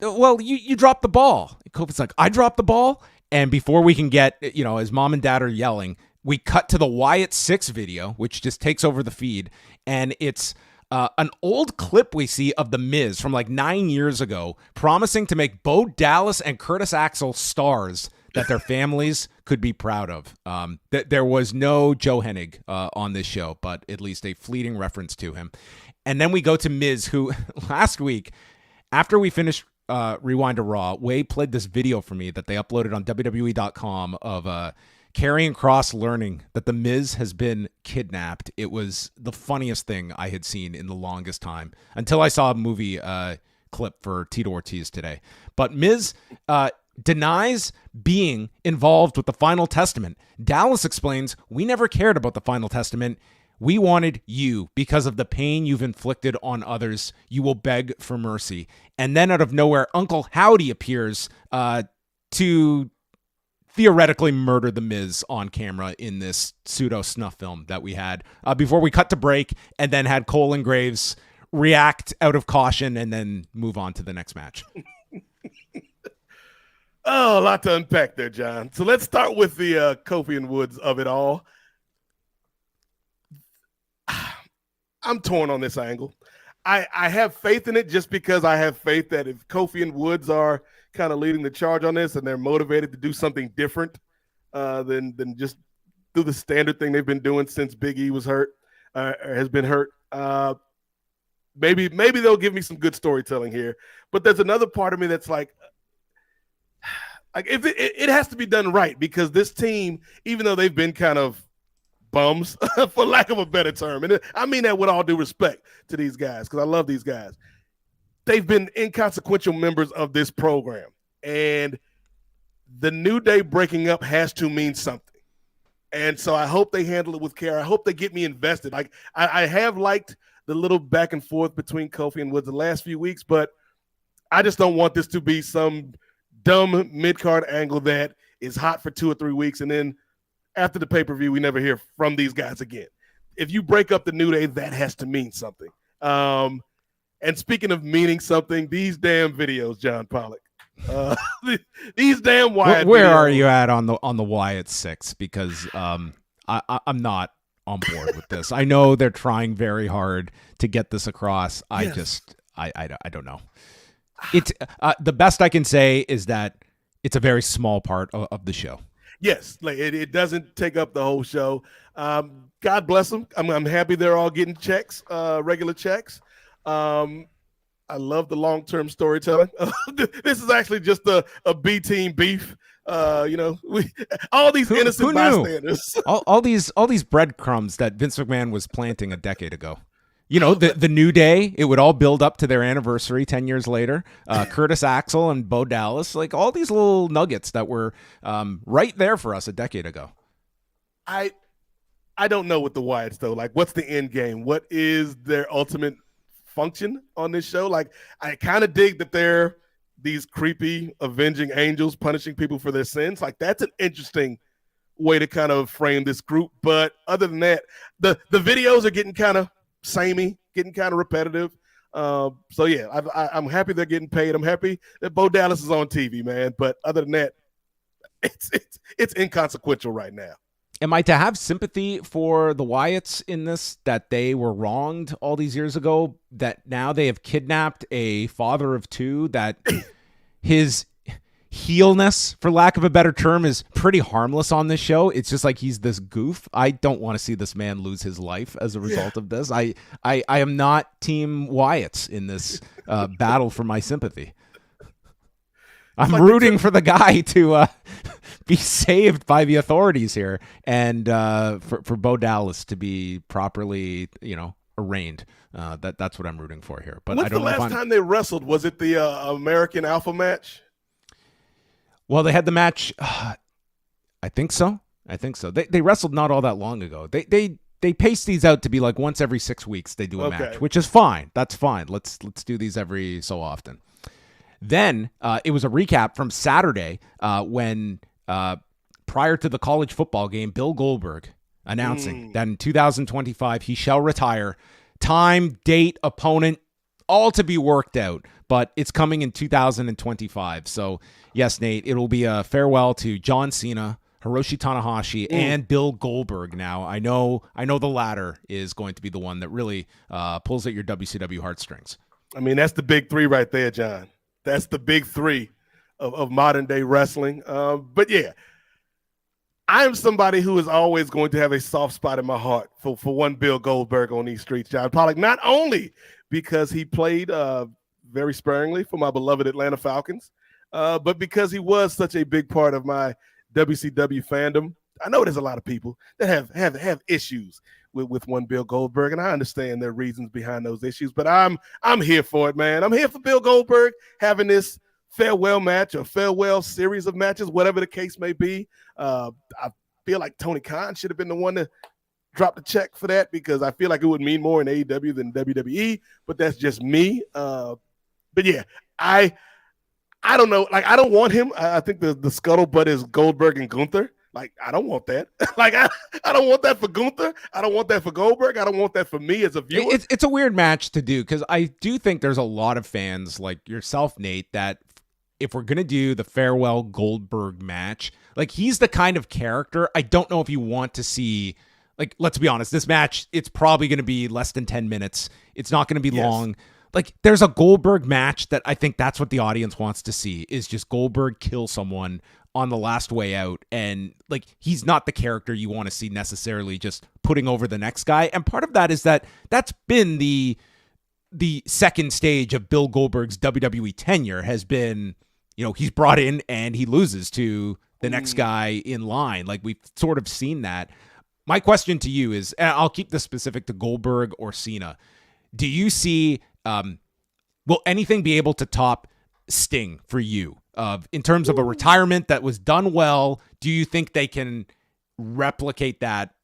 well, you dropped the ball. Kofi's like, I dropped the ball? And before we can get, as mom and dad are yelling, we cut to the Wyatt Sicks video, which just takes over the feed. And it's an old clip we see of The Miz from like 9 years ago, promising to make Bo Dallas and Curtis Axel stars that their families could be proud of. There was no Joe Hennig on this show, but at least a fleeting reference to him. And then we go to Miz, who last week, after we finished Rewind to Raw, Way played this video for me that they uploaded on WWE.com of Karrion Kross learning that The Miz has been kidnapped. It was the funniest thing I had seen in the longest time until I saw a movie clip for Tito Ortiz today. But Miz denies being involved with the Final Testament. Dallas explains, we never cared about the Final Testament. We wanted you because of the pain you've inflicted on others. You will beg for mercy. And then out of nowhere, Uncle Howdy appears to theoretically murder The Miz on camera in this pseudo snuff film that we had before we cut to break, and then had Cole and Graves react out of caution and then move on to the next match. Oh, a lot to unpack there, John. So let's start with the Kofi and Woods of it all. I'm torn on this angle. I have faith in it just because I have faith that if Kofi and Woods are kind of leading the charge on this and they're motivated to do something different than just do the standard thing they've been doing since Big E was hurt, or has been hurt. Maybe they'll give me some good storytelling here. But there's another part of me that's like if it has to be done right, because this team, even though they've been kind of bums, for lack of a better term, and I mean that with all due respect to these guys, because I love these guys, they've been inconsequential members of this program. And the New Day breaking up has to mean something. And so I hope they handle it with care. I hope they get me invested. Like I have liked the little back and forth between Kofi and Woods the last few weeks, but I just don't want this to be some dumb mid-card angle that is hot for 2 or 3 weeks, and then after the pay-per-view, we never hear from these guys again. If you break up the New Day, that has to mean something. And speaking of meaning something, these damn videos, John Pollock, these damn Wyatt. Where videos. are you at on the Wyatt Sicks? Because I'm not on board with this. I know they're trying very hard to get this across. I don't know. It's the best I can say is that it's a very small part of the show. Yes, like it doesn't take up the whole show. God bless them. I'm happy they're all getting checks, regular checks. I love the long-term storytelling. This is actually just a B team beef. All these innocent bystanders. all these breadcrumbs that Vince McMahon was planting a decade ago. The New Day, it would all build up to their anniversary 10 years later. Curtis Axel and Bo Dallas, like all these little nuggets that were right there for us a decade ago. I don't know with the Wyatts, though. Like, what's the end game? What is their ultimate function on this show? Like, I kind of dig that they're these creepy, avenging angels punishing people for their sins. Like, that's an interesting way to kind of frame this group. But other than that, the videos are getting kind of samey, getting kind of repetitive. So yeah, I'm happy they're getting paid. I'm happy that Bo Dallas is on TV, man. But other than that, it's inconsequential right now. Am I to have sympathy for the Wyatts in this, that they were wronged all these years ago, that now they have kidnapped a father of two, that his heelness, for lack of a better term, is pretty harmless on this show? It's just like he's this goof. I don't want to see this man lose his life as a result of this. I am not Team Wyatts in this battle for my sympathy. I'm rooting for the guy to be saved by the authorities here, and for Bo Dallas to be properly, arraigned. That's what I'm rooting for here. But when's I don't the last time they wrestled? Was it the American Alpha match? Well, they had the match. I think so. They wrestled not all that long ago. They pace these out to be like once every 6 weeks they do a match, which is fine. That's fine. Let's do these every so often. Then it was a recap from Saturday when prior to the college football game, Bill Goldberg announcing that in 2025 he shall retire. Time, date, opponent, all to be worked out, but it's coming in 2025. So yes, Nate, it'll be a farewell to John Cena, Hiroshi Tanahashi, and Bill Goldberg. Now, I know the latter is going to be the one that really pulls at your WCW heartstrings. I mean, that's the big three right there, John. That's the big three of modern day wrestling. But yeah, I am somebody who is always going to have a soft spot in my heart for one Bill Goldberg on these streets, John Pollock, not only because he played very sparingly for my beloved Atlanta Falcons, but because he was such a big part of my WCW fandom. I know there's a lot of people that have issues with one Bill Goldberg, and I understand their reasons behind those issues, but I'm here for it, man. I'm here for Bill Goldberg having this farewell match or farewell series of matches, whatever the case may be. I feel like Tony Khan should have been the one to drop the check for that, because I feel like it would mean more in AEW than WWE, but that's just me. But yeah, I don't know. Like, I don't want him. I think the scuttlebutt is Goldberg and Gunther. Like, I don't want that. Like, I don't want that for Gunther. I don't want that for Goldberg. I don't want that for me as a viewer. It's a weird match to do because I do think there's a lot of fans like yourself, Nate, that if we're going to do the farewell Goldberg match, like he's the kind of character I don't know if you want to see. Like, let's be honest, this match, it's probably going to be less than 10 minutes. It's not going to be long. Like, there's a Goldberg match that I think that's what the audience wants to see, is just Goldberg kill someone on the last way out. And like, he's not the character you want to see necessarily just putting over the next guy. And part of that is that that's been the second stage of Bill Goldberg's WWE tenure has been, you know, he's brought in and he loses to the next guy in line. Like, we've sort of seen that. My question to you is, and I'll keep this specific to Goldberg or Cena. Do you see, will anything be able to top Sting for you? In terms of a retirement that was done well, do you think they can replicate that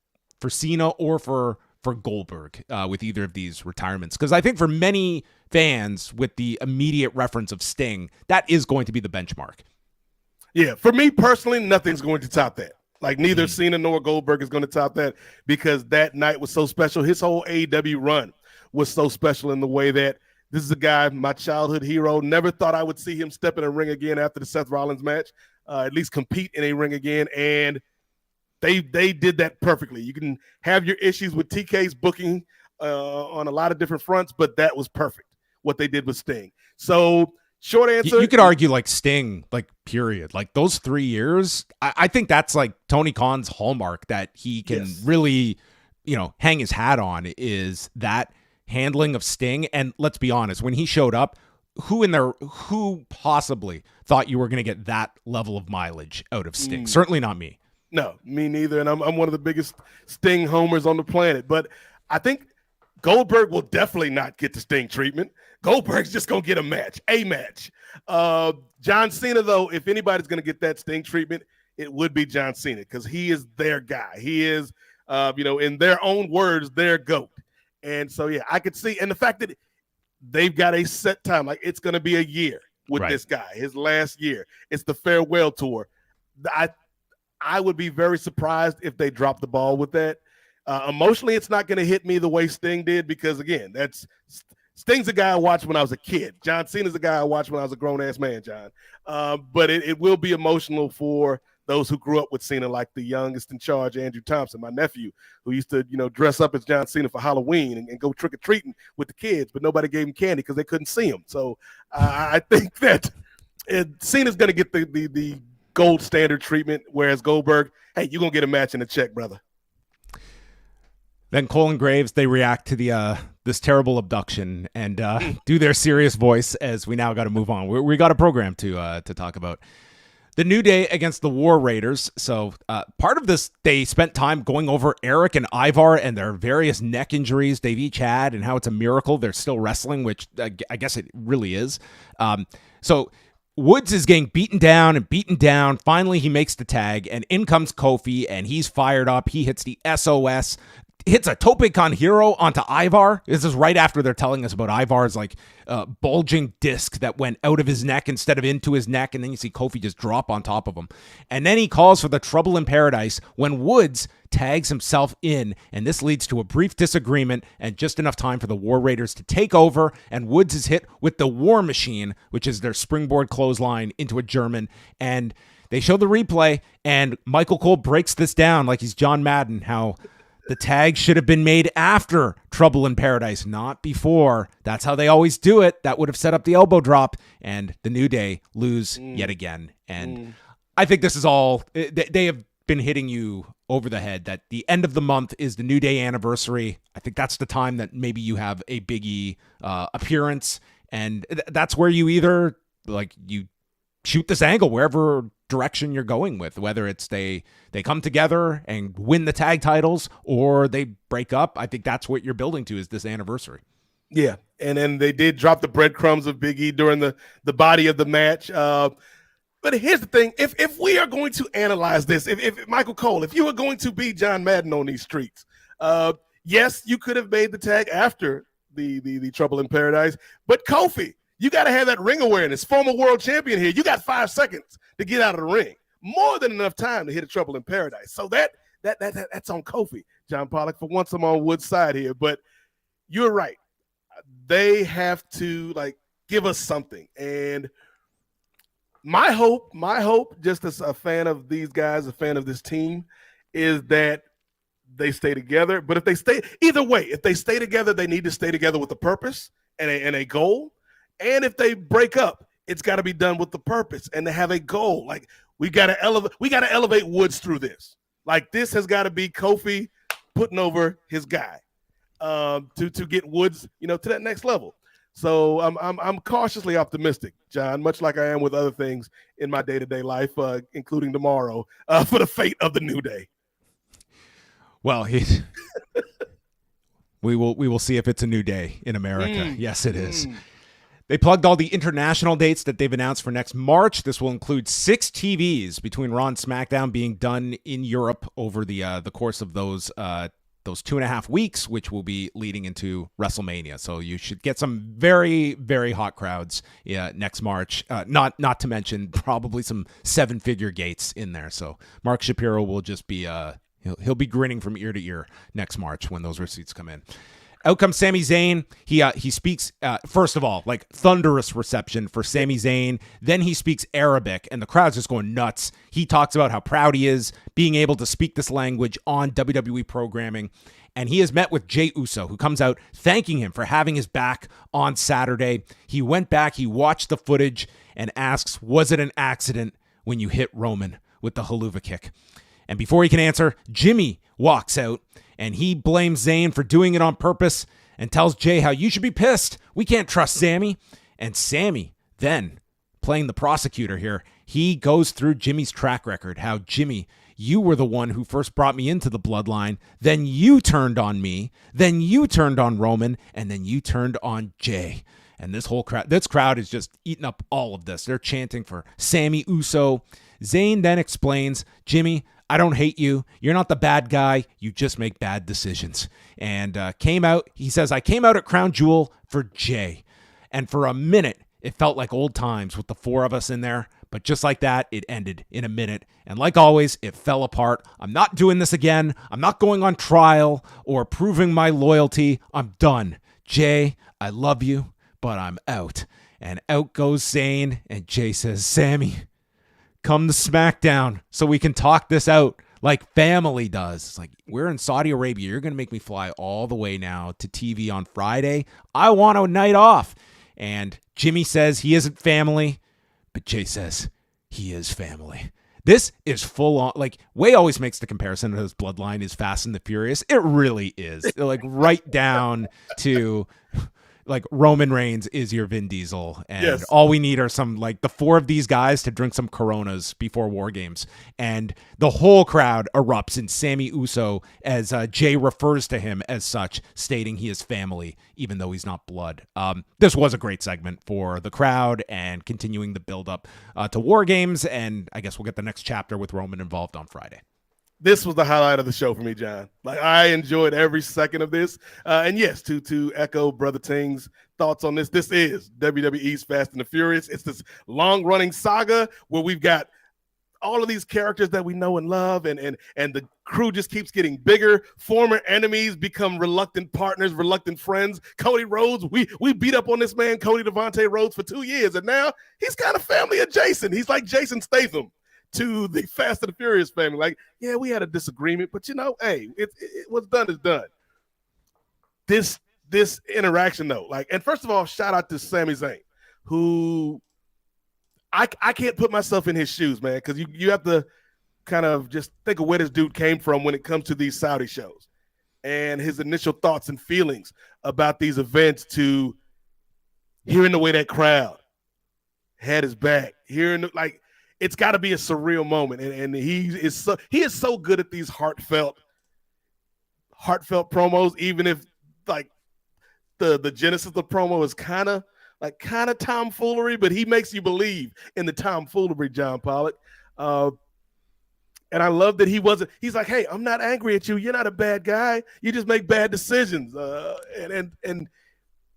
for Cena or for Goldberg with either of these retirements? Because I think for many fans, with the immediate reference of Sting, that is going to be the benchmark. Yeah, for me personally, nothing's going to top that. Like, neither Cena nor Goldberg is going to top that, because that night was so special. His whole AEW run was so special in the way that this is a guy, my childhood hero. Never thought I would see him step in a ring again after the Seth Rollins match, at least compete in a ring again. And they did that perfectly. You can have your issues with TK's booking on a lot of different fronts, but that was perfect, what they did with Sting. So short answer. You could argue like Sting, like period. Like those 3 years, I think that's like Tony Khan's hallmark that he can really, you know, hang his hat on, is that handling of Sting. And let's be honest, when he showed up, who possibly thought you were going to get that level of mileage out of Sting? Certainly not me. No, me neither. And I'm one of the biggest Sting homers on the planet. But I think Goldberg will definitely not get the Sting treatment. Goldberg's just going to get a match. John Cena, though, if anybody's going to get that Sting treatment, it would be John Cena, because he is their guy. He is, in their own words, their GOAT. And so, yeah, I could see. And the fact that they've got a set time, like it's going to be a year with this guy, his last year. It's the farewell tour. I would be very surprised if they dropped the ball with that. Emotionally, it's not going to hit me the way Sting did, because, again, Sting's a guy I watched when I was a kid. John Cena's a guy I watched when I was a grown-ass man, John. But it will be emotional for those who grew up with Cena, like the youngest in charge, Andrew Thompson, my nephew, who used to, dress up as John Cena for Halloween and go trick-or-treating with the kids, but nobody gave him candy because they couldn't see him. So I think that Cena's going to get the gold standard treatment, whereas Goldberg, hey, you're going to get a match and a check, brother. Then Cole and Graves, they react to the this terrible abduction and do their serious voice, as we now got to move on. We got a program to talk about. The New Day against the War Raiders. So part of this, they spent time going over Eric and Ivar and their various neck injuries they've each had and how it's a miracle they're still wrestling, which I guess it really is. So Woods is getting beaten down. Finally, he makes the tag, and in comes Kofi, and he's fired up. He hits the SOS. Hits a Tope Con Hero onto Ivar. This is right after they're telling us about Ivar's like bulging disc that went out of his neck instead of into his neck, and then you see Kofi just drop on top of him. And then he calls for the Trouble in Paradise when Woods tags himself in, and this leads to a brief disagreement and just enough time for the War Raiders to take over, and Woods is hit with the War Machine, which is their springboard clothesline into a German, and they show the replay, and Michael Cole breaks this down like he's John Madden, how the tag should have been made after Trouble in Paradise, not before. That's how they always do it. That would have set up the elbow drop, and the New Day lose yet again. And I think this is all, they have been hitting you over the head that the end of the month is the New Day anniversary. I think that's the time that maybe you have a Big E appearance, and that's where you either, like, you shoot this angle wherever direction you're going with, whether it's they come together and win the tag titles or they break up. I think that's what you're building to, is this anniversary. Yeah, and then they did drop the breadcrumbs of Big E during the body of the match. But here's the thing. If we are going to analyze this, if Michael Cole, if you were going to be John Madden on these streets, yes, you could have made the tag after the Trouble in Paradise, but Kofi, you got to have that ring awareness. Former world champion here. You got 5 seconds to get out of the ring. more than enough time to hit a Trouble in Paradise. So that's on Kofi, John Pollock, for once I'm on Wood's side here. But you're right. They have to give us something. And my hope, just as a fan of these guys, a fan of this team, is that they stay together. But if they stay together, they need to stay together with a purpose and a goal. And if they break up, it's got to be done with the purpose and to have a goal. Like we got to elevate Woods through this. Like this has got to be Kofi putting over his guy to get Woods, to that next level. So I'm cautiously optimistic, John, much like I am with other things in my day-to-day life, including tomorrow, for the fate of the New Day. Well, we will see if it's a new day in America. Yes, it is. They plugged all the international dates that they've announced for next March. This will include 6 TVs between Raw and SmackDown being done in Europe over the course of those 2.5 weeks, which will be leading into WrestleMania. So you should get some very, very hot crowds next March. Not to mention probably some 7-figure gates in there. So Mark Shapiro will just be he'll be grinning from ear to ear next March when those receipts come in. Out comes Sami Zayn. He speaks, first of all, thunderous reception for Sami Zayn. Then he speaks Arabic, and the crowd's just going nuts. He talks about how proud he is being able to speak this language on WWE programming. And he has met with Jey Uso, who comes out thanking him for having his back on Saturday. He went back, he watched the footage, and asks, was it an accident when you hit Roman with the haluva kick? And before he can answer, Jimmy walks out. And he blames Zayn for doing it on purpose and tells Jay how you should be pissed. We can't trust Sami. And Sami, then, playing the prosecutor here, he goes through Jimmy's track record. How, Jimmy, you were the one who first brought me into the bloodline. Then you turned on me. Then you turned on Roman. And then you turned on Jay. And this crowd is just eating up all of this. They're chanting for Sami Uso. Zayn then explains, Jimmy, I don't hate you. You're not the bad guy. You just make bad decisions. And he says, I came out at Crown Jewel for Jay. And for a minute, it felt like old times with the 4 of us in there. But just like that, it ended in a minute. And like always, it fell apart. I'm not doing this again. I'm not going on trial or proving my loyalty. I'm done. Jay, I love you, but I'm out. And out goes Zayn. And Jay says, Sami, come to SmackDown so we can talk this out like family does. It's like, we're in Saudi Arabia. You're going to make me fly all the way now to TV on Friday. I want a night off. And Jimmy says he isn't family, but Jay says he is family. This is full on, Way always makes the comparison to his bloodline is Fast and the Furious. It really is. They're right down to Roman Reigns is your Vin Diesel, and yes, all we need are some the 4 of these guys to drink some Coronas before War Games, and the whole crowd erupts in Sami Uso as Jay refers to him as such, stating he is family, even though he's not blood. This was a great segment for the crowd and continuing the build up to War Games, and I guess we'll get the next chapter with Roman involved on Friday. This was the highlight of the show for me, John. I enjoyed every second of this. And yes, to echo Brother Ting's thoughts on this, this is WWE's Fast and the Furious. It's this long-running saga where we've got all of these characters that we know and love, and the crew just keeps getting bigger. Former enemies become reluctant partners, reluctant friends. Cody Rhodes, we beat up on this man, Cody Devontae Rhodes, for 2 years, and now he's kind of family adjacent. He's like Jason Statham to the Fast and the Furious family. Yeah, we had a disagreement, but hey, it what's done is done. This interaction though, and first of all, shout out to Sami Zayn, who I can't put myself in his shoes, man, because you have to kind of just think of where this dude came from when it comes to these Saudi shows and his initial thoughts and feelings about these events, to hearing the way that crowd had his back, hearing it's got to be a surreal moment, and he is so good at these heartfelt promos, even if the genesis of the promo is kind of tomfoolery, but he makes you believe in the tomfoolery, John Pollock. And I love that he's like, hey, I'm not angry at you. You're not a bad guy. You just make bad decisions. And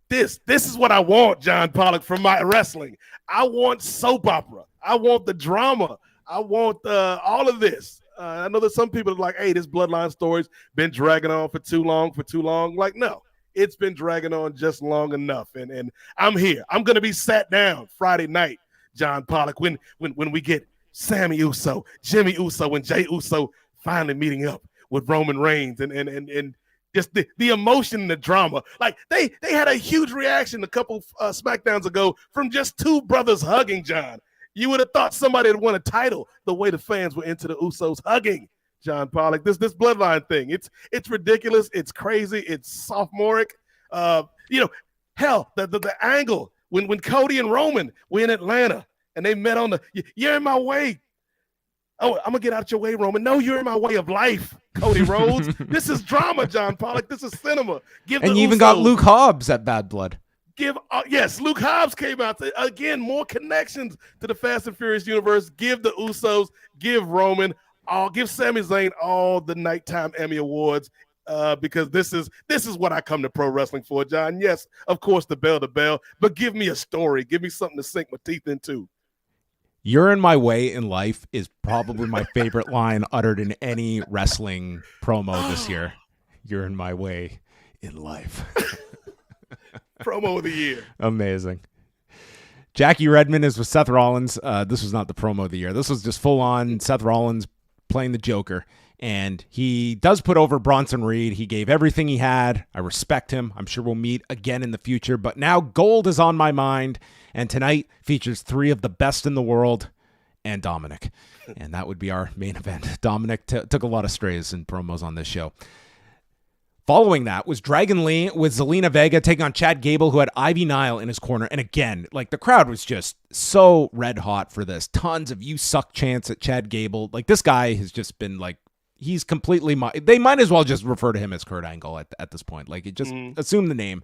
this is what I want, John Pollock, from my wrestling. I want soap opera. I want the drama. I want all of this. I know that some people are like, hey, this bloodline story's been dragging on for too long. Like, no, it's been dragging on just long enough. And I'm here. I'm going to be sat down Friday night, John Pollock, when we get Sami Uso, Jimmy Uso, and Jey Uso finally meeting up with Roman Reigns and just the emotion and the drama. Like they had a huge reaction a couple SmackDowns ago from just two brothers hugging, John. You would have thought somebody had won a title the way the fans were into the Usos hugging, John Pollock. This bloodline thing, it's ridiculous. It's crazy. It's sophomoric. Hell, the angle when Cody and Roman were in Atlanta and they met on you're in my way. Oh, I'm going to get out your way, Roman. No, you're in my way of life, Cody Rhodes. This is drama, John Pollock. This is cinema. And you even got Luke Hobbs at Bad Blood. Yes, Luke Hobbs came out. Again, more connections to the Fast and Furious universe. Give the Usos, give Roman, give Sami Zayn all the nighttime Emmy Awards because this is what I come to pro wrestling for, John. Yes, of course, the bell to bell, but give me a story. Give me something to sink my teeth into. You're in my way in life is probably my favorite line uttered in any wrestling promo this year. You're in my way in life. Promo of the year. Amazing. Jackie Redmond is with Seth Rollins. This was not the promo of the year. This was just full on Seth Rollins playing the Joker. And he does put over Bronson Reed. He gave everything he had. I respect him. I'm sure we'll meet again in the future. But now gold is on my mind. And tonight features three of the best in the world and Dominik. And that would be our main event. Dominik took a lot of strays in promos on this show. Following that was Dragon Lee with Zelina Vega taking on Chad Gable, who had Ivy Nile in his corner. And again, like the crowd was just so red hot for this. Tons of "you suck" chants at Chad Gable. Like this guy has just been like, he's completely, they might as well just refer to him as Kurt Angle at this point. Like, just assume the name.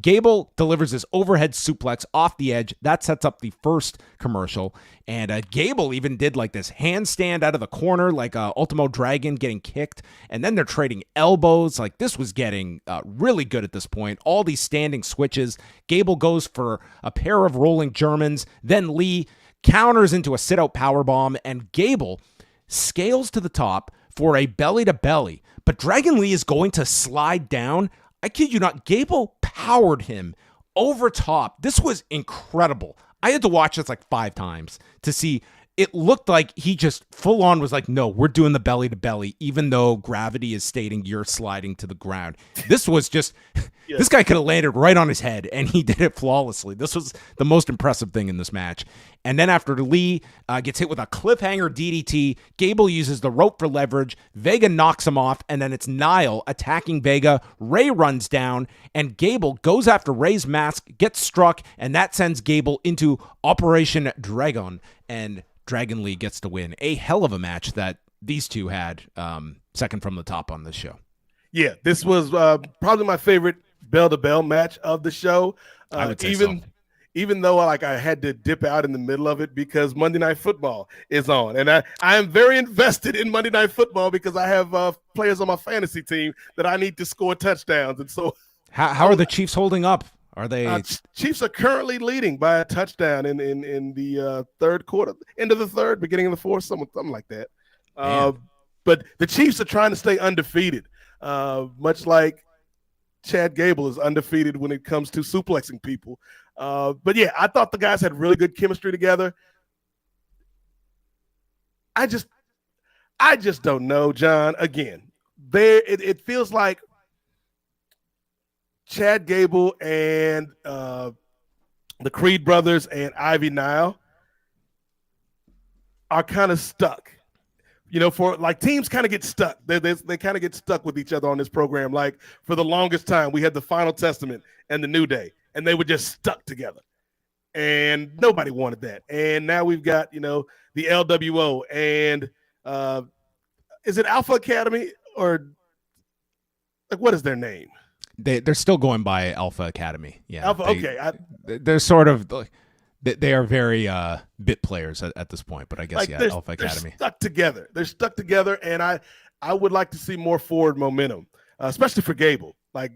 Gable delivers this overhead suplex off the edge. That sets up the first commercial. And Gable even did like this handstand out of the corner, like Ultimo Dragon getting kicked. And then they're trading elbows. Like, this was getting really good at this point. All these standing switches. Gable goes for a pair of rolling Germans. Then Lee counters into a sit-out powerbomb. And Gable scales to the top for a belly-to-belly, but Dragon Lee is going to slide down. I kid you not, Gable powered him over top. This was incredible. I had to watch this like 5 times to see. It looked like he just full on was like, no, we're doing the belly-to-belly, even though gravity is stating you're sliding to the ground. This was just, yes. This guy could have landed right on his head, and he did it flawlessly. This was the most impressive thing in this match. And then after Lee gets hit with a cliffhanger DDT, Gable uses the rope for leverage. Vega knocks him off, and then it's Nile attacking Vega. Ray runs down, and Gable goes after Ray's mask, gets struck, and that sends Gable into Operation Dragon, and Dragon Lee gets to win. A hell of a match that these two had, second from the top on this show. Yeah, this was probably my favorite bell-to-bell match of the show. I would say so. Even though I had to dip out in the middle of it because Monday Night Football is on. And I am very invested in Monday Night Football because I have players on my fantasy team that I need to score touchdowns. And so how are the Chiefs holding up? Are they Chiefs are currently leading by a touchdown in the third quarter, end of the third, beginning of the fourth, something like that. But the Chiefs are trying to stay undefeated, much like Chad Gable is undefeated when it comes to suplexing people. But yeah, I thought the guys had really good chemistry together. I just don't know, John. Again, it feels like Chad Gable and the Creed brothers and Ivy Nile are kind of stuck. You know, for like teams kind of get stuck. They kind of get stuck with each other on this program. Like for the longest time, we had the Final Testament and the New Day, and they were just stuck together. And nobody wanted that. And now we've got, you know, the LWO and is it Alpha Academy or like what is their name? They're still going by Alpha Academy. Yeah. Alpha. Okay. They're sort of like they are very bit players at this point, but I guess like Alpha Academy. They're stuck together, and I would like to see more forward momentum, especially for Gable. Like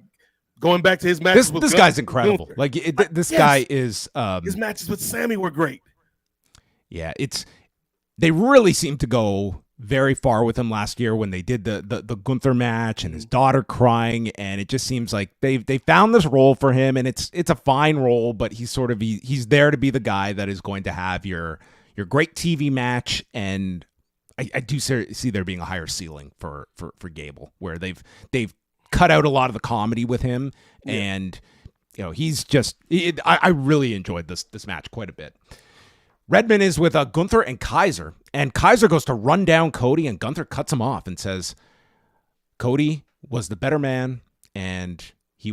going back to his matches. This guy's incredible. Gunther. Like this guy is. His matches with Sami were great. Yeah, they really seemed to go very far with him last year when they did the Gunther match and his daughter crying, and it just seems like they found this role for him, and it's a fine role, but he's there to be the guy that is going to have your great TV match, and I do see there being a higher ceiling for Gable, where they've cut out a lot of the comedy with him, and he's just I really enjoyed this match quite a bit. Redmond is with Gunther and Kaiser, and Kaiser goes to run down Cody, and Gunther cuts him off and says, Cody was the better man, and he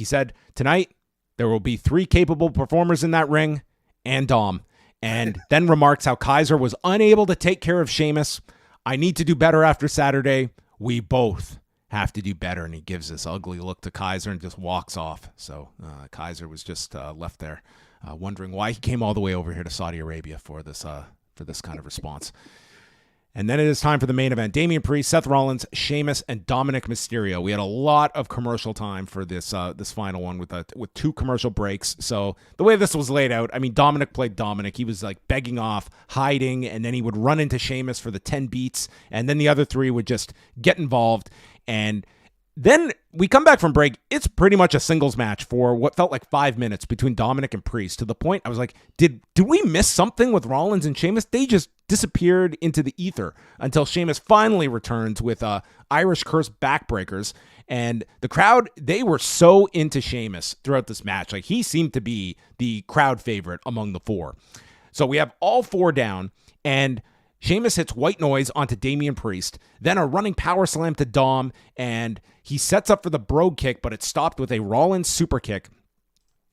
said, tonight there will be 3 capable performers in that ring, and Dom, and then remarks how Kaiser was unable to take care of Sheamus. I need to do better after Saturday. We both have to do better, and he gives this ugly look to Kaiser and just walks off. So Kaiser was just left there. Wondering why he came all the way over here to Saudi Arabia for this kind of response. And then it is time for the main event. Damian Priest, Seth Rollins, Sheamus, and Dominik Mysterio. We had a lot of commercial time for this final one with 2 commercial breaks. So the way this was laid out, I mean, Dominik played Dominik. He was like begging off, hiding, and then he would run into Sheamus for the 10 beats, and then the other 3 would just get involved. And then we come back from break. It's pretty much a singles match for what felt like 5 minutes between Dominik and Priest, to the point I was like, did we miss something with Rollins and Sheamus? They just disappeared into the ether until Sheamus finally returns with Irish Curse backbreakers. And the crowd, they were so into Sheamus throughout this match. Like, he seemed to be the crowd favorite among the 4. So we have all 4 down, and Sheamus hits white noise onto Damian Priest, then a running power slam to Dom, and he sets up for the brogue kick, but it's stopped with a Rollins super kick.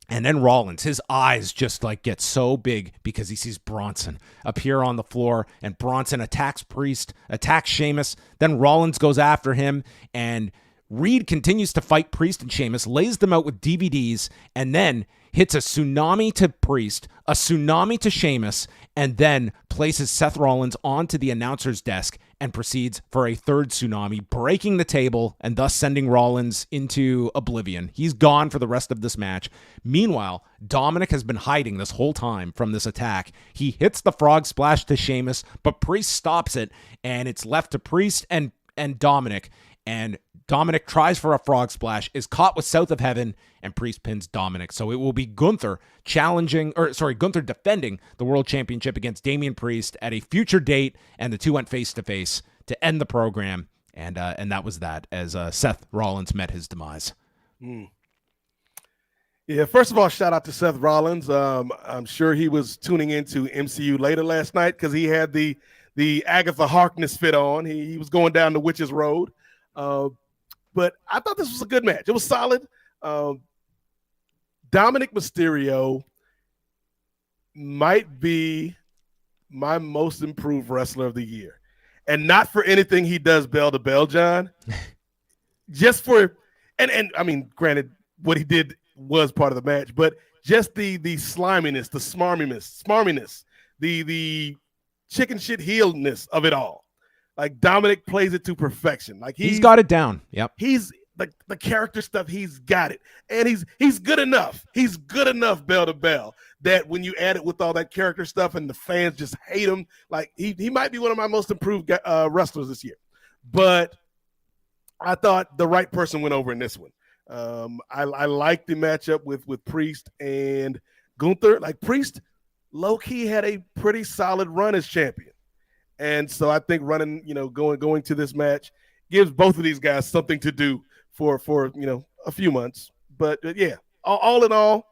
And then Rollins, his eyes just like get so big because he sees Bronson appear on the floor, and Bronson attacks Priest, attacks Sheamus, then Rollins goes after him, and Reed continues to fight Priest and Sheamus, lays them out with DVDs, and then hits a tsunami to Priest, a tsunami to Sheamus, and then places Seth Rollins onto the announcer's desk and proceeds for a 3rd tsunami, breaking the table and thus sending Rollins into oblivion. He's gone for the rest of this match. Meanwhile, Dominik has been hiding this whole time from this attack. He hits the frog splash to Sheamus, but Priest stops it, and it's left to Priest and Dominik, and Dominik tries for a frog splash, is caught with South of Heaven, and Priest pins Dominik. So it will be Gunther defending the World Championship against Damian Priest at a future date, and the 2 went face-to-face to end the program, and that was that, as Seth Rollins met his demise. Yeah, first of all, shout out to Seth Rollins. I'm sure he was tuning into MCU later last night because he had the Agatha Harkness fit on. He was going down the Witch's Road. But I thought this was a good match. It was solid. Dominik Mysterio might be my most improved wrestler of the year. And not for anything he does bell to bell, John. Just for, and I mean, granted, what he did was part of the match, but just the sliminess, the smarminess, the chicken shit heeledness of it all. Like, Dominik plays it to perfection. Like, he's got it down. Yep. He's like the character stuff. He's got it, and he's good enough. He's good enough bell to bell that when you add it with all that character stuff and the fans just hate him, like he might be one of my most improved wrestlers this year. But I thought the right person went over in this one. I like the matchup with Priest and Gunther. Like, Priest low-key had a pretty solid run as champion. And so I think running, going to this match gives both of these guys something to do for a few months. But yeah, all in all,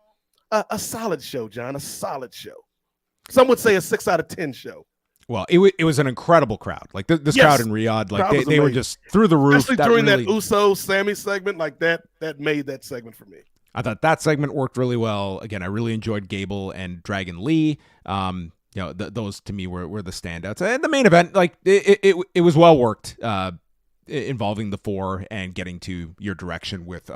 a solid show, John, a solid show. Some would say a 6 out of 10 show. Well, it was an incredible crowd. Like, this crowd in Riyadh, like they were just through the roof. Especially during that Usos Sami segment, like that made that segment for me. I thought that segment worked really well. Again, I really enjoyed Gable and Dragon Lee. Those to me were the standouts. And the main event, like it was well worked, involving the 4 and getting to your direction with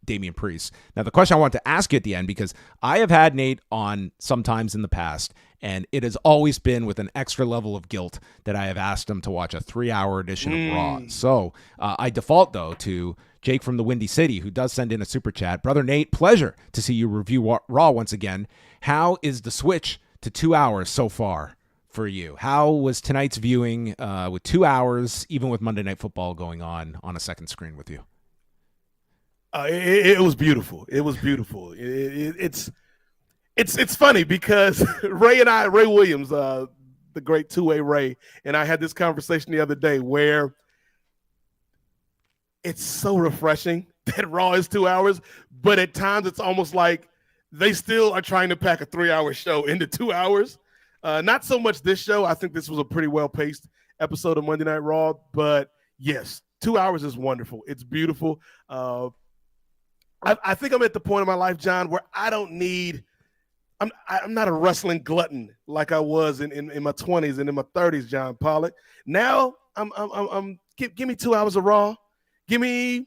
Damian Priest. Now, the question I want to ask you at the end, because I have had Nate on sometimes in the past, and it has always been with an extra level of guilt that I have asked him to watch a 3-hour edition of Raw. So I default, though, to Jake from the Windy City, who does send in a super chat. Brother Nate, pleasure to see you review Raw once again. How is the switch to 2 hours so far for you. How was tonight's viewing with 2 hours, even with Monday Night Football going on a second screen with you? It was beautiful. It was beautiful. It's funny because Ray Williams, the great two-way Ray, and I had this conversation the other day where it's so refreshing that Raw is 2 hours, but at times it's almost like they still are trying to pack a 3-hour show into 2 hours. Not so much this show. I think this was a pretty well-paced episode of Monday Night Raw, but yes, 2 hours is wonderful. It's beautiful. I think I'm at the point in my life, John, where I don't need – I'm not a wrestling glutton like I was in my 20s and in my 30s, John Pollock. Now give me 2 hours of Raw. Give me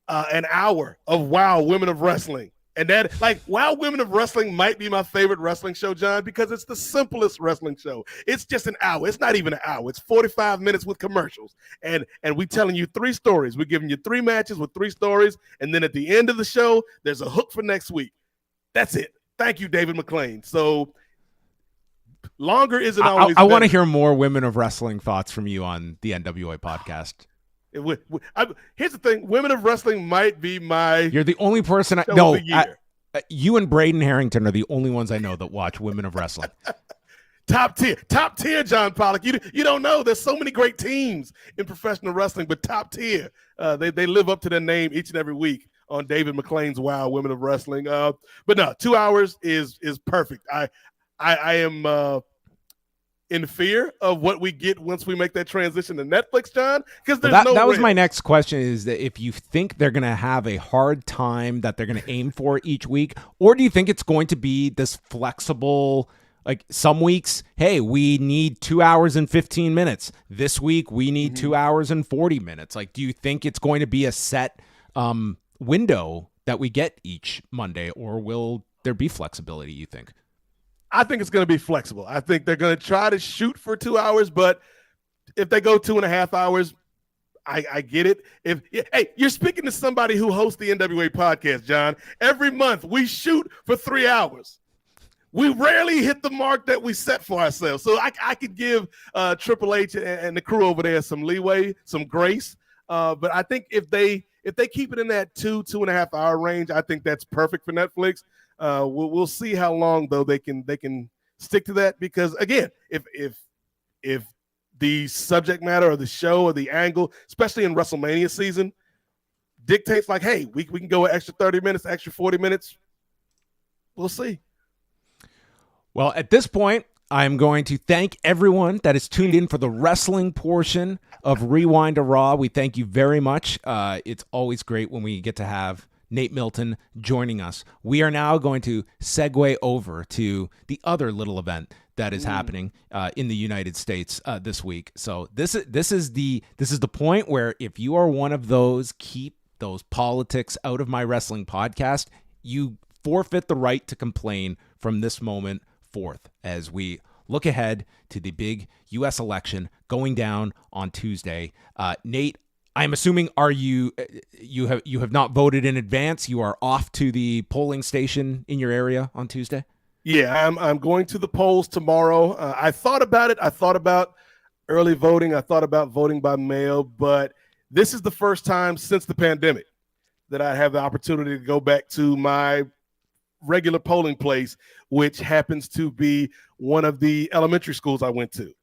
an hour of Wow Women of Wrestling. And that, like, Wow Women of Wrestling might be my favorite wrestling show, John, because it's the simplest wrestling show. It's just an hour. It's not even an hour. It's 45 minutes with commercials. And we telling you 3 stories. We're giving you 3 matches with 3 stories. And then at the end of the show, there's a hook for next week. That's it. Thank you, David McClain. So longer isn't always I want to hear more Women of Wrestling thoughts from you on the NWA podcast. Here's the thing. Women of Wrestling might be my You're the only person you and Braden Harrington are the only ones I know that watch Women of Wrestling. Top tier, John Pollock. You don't know. There's so many great teams in professional wrestling, but top tier. They live up to their name each and every week on David McClain's Wow Women of Wrestling. But no, 2 hours is perfect. I am in fear of what we get once we make that transition to Netflix, John, because that was my next question, is that if you think they're going to have a hard time that they're going to aim for each week, or do you think it's going to be this flexible, like some weeks, hey, we need 2 hours and 15 minutes. This week we need 2 hours and 40 minutes. Like, do you think it's going to be a set window that we get each Monday, or will there be flexibility, you think? I think it's going to be flexible. I think they're going to try to shoot for 2 hours, but if they go 2.5 hours, I get it. Hey, you're speaking to somebody who hosts the NWA podcast, John. Every month we shoot for 3 hours. We rarely hit the mark that we set for ourselves. So I could give Triple H and the crew over there some leeway, some grace. But I think if they keep it in that 2.5 hour range, I think that's perfect for Netflix. We'll see how long though they can stick to that, because again, if the subject matter or the show or the angle, especially in WrestleMania season, dictates like, hey, we can go an extra 30 minutes, extra 40 minutes, we'll see. Well, at this point, I'm going to thank everyone that is tuned in for the wrestling portion of Rewind to Raw. We thank you very much. It's always great when we get to have Nate Milton joining us. We are now going to segue over to the other little event that is happening in the United States this week. So this is the point where if you are one of those keep those politics out of my wrestling podcast, you forfeit the right to complain from this moment forth as we look ahead to the big U.S. election going down on Tuesday. Nate, I'm assuming you have not voted in advance. You are off to the polling station in your area on Tuesday? Yeah, I'm going to the polls tomorrow. I thought about it. I thought about early voting. I thought about voting by mail, but this is the first time since the pandemic that I have the opportunity to go back to my regular polling place, which happens to be one of the elementary schools I went to.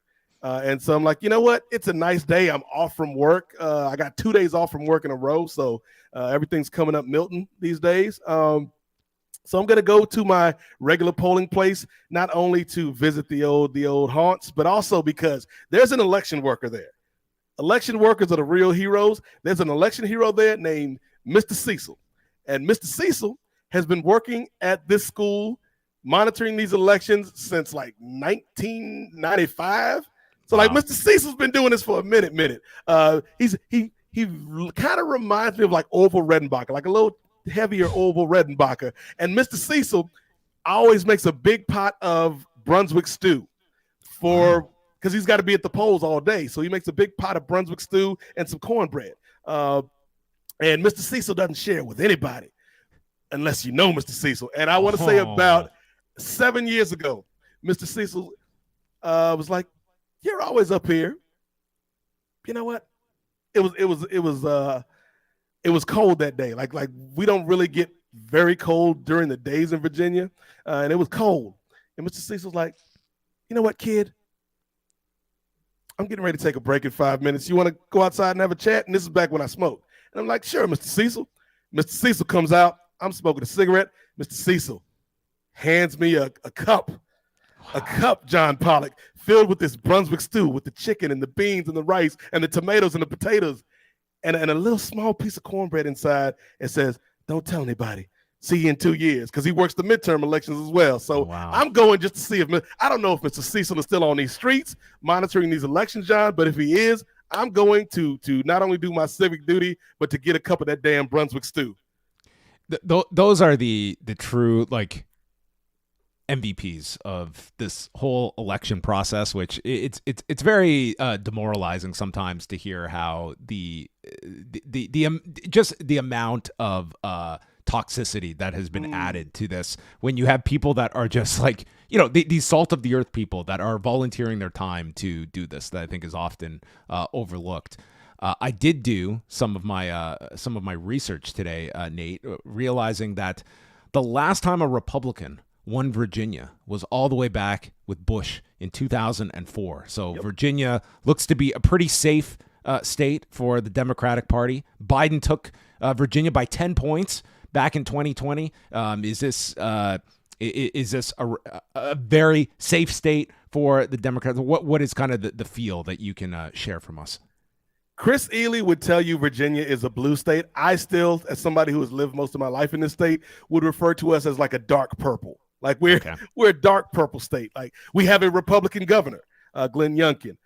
And so I'm like, you know what? It's a nice day. I'm off from work. I got 2 days off from work in a row. So everything's coming up Milton these days. So I'm going to go to my regular polling place, not only to visit the old haunts, but also because there's an election worker there. Election workers are the real heroes. There's an election hero there named Mr. Cecil. And Mr. Cecil has been working at this school, monitoring these elections since like 1995. So like Mr. Cecil's been doing this for a minute. He kind of reminds me of like Orville Redenbacher, like a little heavier Orville Redenbacher. And Mr. Cecil always makes a big pot of Brunswick stew because he's got to be at the polls all day. So he makes a big pot of Brunswick stew and some cornbread. And Mr. Cecil doesn't share with anybody unless you know Mr. Cecil. And I want to say about 7 years ago, Mr. Cecil was like, "You're always up here." You know what? It was cold that day. Like we don't really get very cold during the days in Virginia, and it was cold. And Mr. Cecil was like, "You know what, kid? I'm getting ready to take a break in 5 minutes. You want to go outside and have a chat?" And this is back when I smoked. And I'm like, "Sure, Mr. Cecil." Mr. Cecil comes out. I'm smoking a cigarette. Mr. Cecil hands me a cup. A cup, John Pollock, filled with this Brunswick stew with the chicken and the beans and the rice and the tomatoes and the potatoes and a little small piece of cornbread inside. It says, "Don't tell anybody. See you in 2 years," because he works the midterm elections as well. So I'm going just to see if I don't know if Mr. Cecil is still on these streets monitoring these elections, John, but if he is, I'm going to not only do my civic duty, but to get a cup of that damn Brunswick stew. Those are the true like MVPs of this whole election process, which it's very demoralizing sometimes to hear how just the amount of toxicity that has been added to this when you have people that are just like, you know, these salt of the earth people that are volunteering their time to do this, that I think is often overlooked. I did do some of my research today, Nate, realizing that the last time a Republican won Virginia was all the way back with Bush in 2004. So Virginia looks to be a pretty safe state for the Democratic Party. Biden took Virginia by 10 points back in 2020. Is this a very safe state for the Democrats? What is kind of the feel that you can share from us? Chris Ely would tell you Virginia is a blue state. I still, as somebody who has lived most of my life in this state, would refer to us as like a dark purple. Like we're a dark purple state. Like we have a Republican governor, Glenn Youngkin,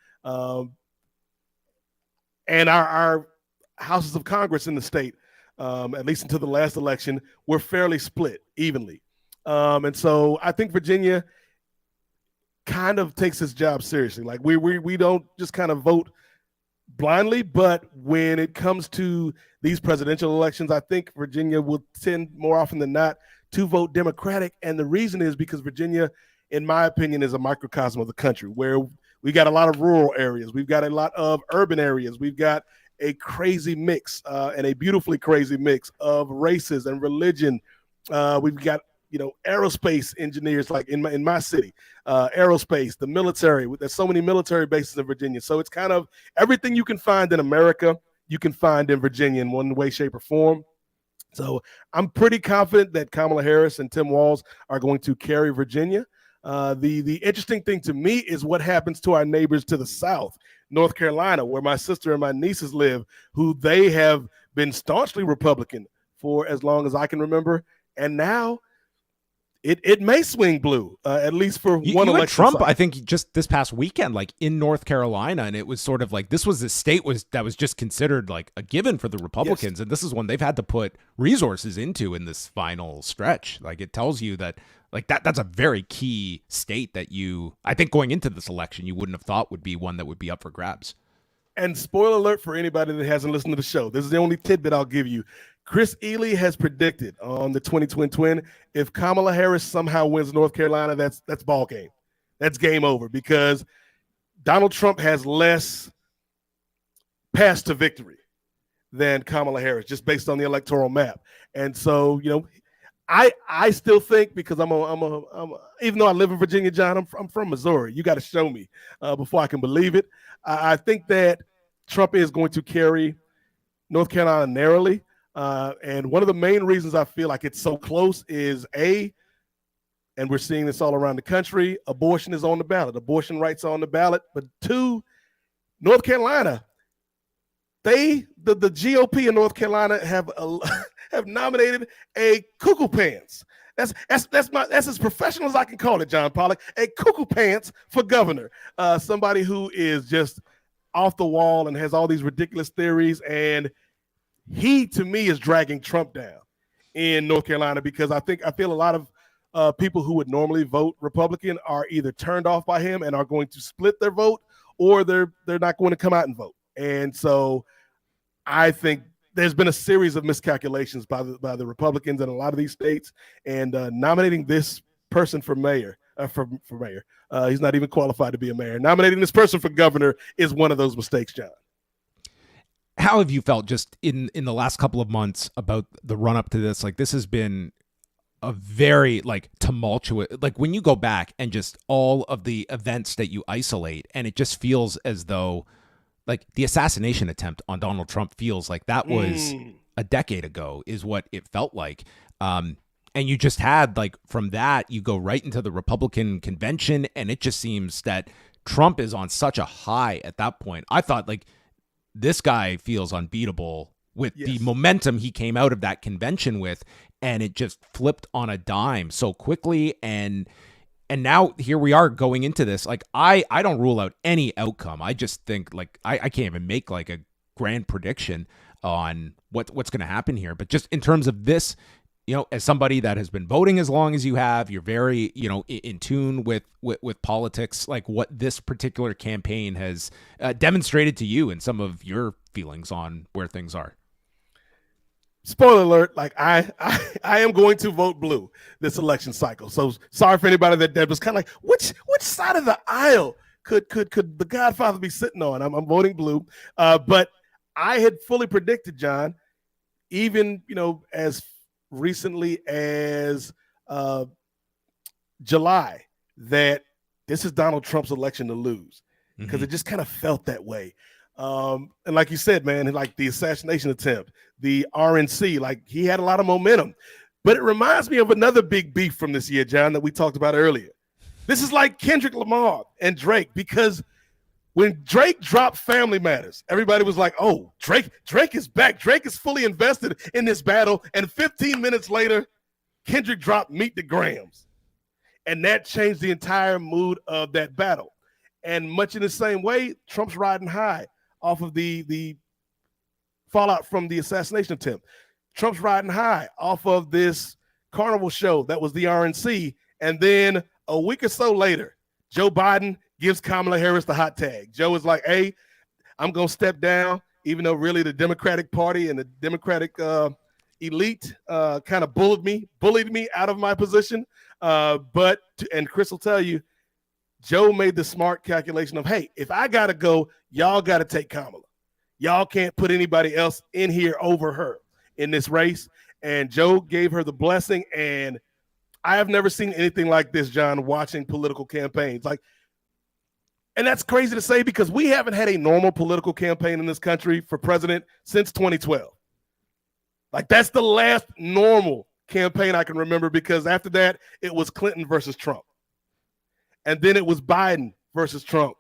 and our houses of Congress in the state, at least until the last election, were fairly split evenly. And so I think Virginia kind of takes its job seriously. Like we don't just kind of vote blindly, but when it comes to these presidential elections, I think Virginia will tend more often than not to vote Democratic. And the reason is because Virginia, in my opinion, is a microcosm of the country where we got a lot of rural areas. We've got a lot of urban areas. We've got a crazy mix and a beautifully crazy mix of races and religion. We've got, you know, aerospace engineers like in my city, aerospace, the military. There's so many military bases in Virginia. So it's kind of everything you can find in America, you can find in Virginia in one way, shape, or form. So I'm pretty confident that Kamala Harris and Tim Walz are going to carry Virginia. The interesting thing to me is what happens to our neighbors to the south, North Carolina, where my sister and my nieces live, who they have been staunchly Republican for as long as I can remember. And now it may swing blue, at least for one election. Trump, cycle. I think just this past weekend, like in North Carolina, and it was sort of like this was the state that was just considered like a given for the Republicans, yes. And this is one they've had to put resources into in this final stretch. Like it tells you that like that's a very key state that I think going into this election you wouldn't have thought would be one that would be up for grabs. And spoiler alert for anybody that hasn't listened to the show, this is the only tidbit I'll give you. Chris Ely has predicted on the 2020 if Kamala Harris somehow wins North Carolina, that's ball game. That's game over because Donald Trump has less paths to victory than Kamala Harris, just based on the electoral map. And so, you know, I still think because I'm even though I live in Virginia, John, I'm from Missouri. You got to show me before I can believe it. I think that Trump is going to carry North Carolina narrowly. And one of the main reasons I feel like it's so close is and we're seeing this all around the country, abortion is on the ballot. Abortion rights are on the ballot. But two, North Carolina, the GOP in North Carolina have nominated a cuckoo pants. That's as professional as I can call it, John Pollock. A cuckoo pants for governor. Somebody who is just off the wall and has all these ridiculous theories. And he, to me, is dragging Trump down in North Carolina because I feel a lot of people who would normally vote Republican are either turned off by him and are going to split their vote, or they're not going to come out and vote. And so I think there's been a series of miscalculations by the Republicans in a lot of these states, and nominating this person for mayor, for mayor. He's not even qualified to be a mayor. Nominating this person for governor is one of those mistakes, John. How have you felt just in the last couple of months about the run up to this? Like, this has been a very like tumultuous, like when you go back and just all of the events that you isolate, and it just feels as though like the assassination attempt on Donald Trump feels like that was a decade ago is what it felt like. And you just had like from that, you go right into the Republican convention, and it just seems that Trump is on such a high at that point. I thought like this guy feels unbeatable with the momentum he came out of that convention with, and it just flipped on a dime so quickly. And now here we are going into this. Like, I don't rule out any outcome. I just think like I can't even make like a grand prediction on what's going to happen here. But just in terms of this, you know, as somebody that has been voting as long as you have, you're very, you know, in tune with politics, like what this particular campaign has demonstrated to you and some of your feelings on where things are. Spoiler alert, like I am going to vote blue this election cycle. So sorry for anybody that was kind of like, which side of the aisle could the Godfather be sitting on? I'm voting blue. But I had fully predicted, John, even, you know, as recently as July, that this is Donald Trump's election to lose, because it just kind of felt that way. And like you said, man, like the assassination attempt, the RNC, like he had a lot of momentum. But it reminds me of another big beef from this year, John, that we talked about earlier. This is like Kendrick Lamar and Drake, because when Drake dropped Family Matters, everybody was like, oh, Drake is back. Drake is fully invested in this battle. And 15 minutes later, Kendrick dropped Meet the Grams. And that changed the entire mood of that battle. And much in the same way, Trump's riding high off of the fallout from the assassination attempt. Trump's riding high off of this carnival show that was the RNC. And then a week or so later, Joe Biden gives Kamala Harris the hot tag. Joe is like, hey, I'm going to step down, even though really the Democratic Party and the Democratic elite kind of bullied me out of my position. And Chris will tell you, Joe made the smart calculation of, hey, if I got to go, y'all got to take Kamala. Y'all can't put anybody else in here over her in this race. And Joe gave her the blessing. And I have never seen anything like this, John, watching political campaigns. And that's crazy to say, because we haven't had a normal political campaign in this country for president since 2012. Like, that's the last normal campaign I can remember, because after that, it was Clinton versus Trump. And then it was Biden versus Trump.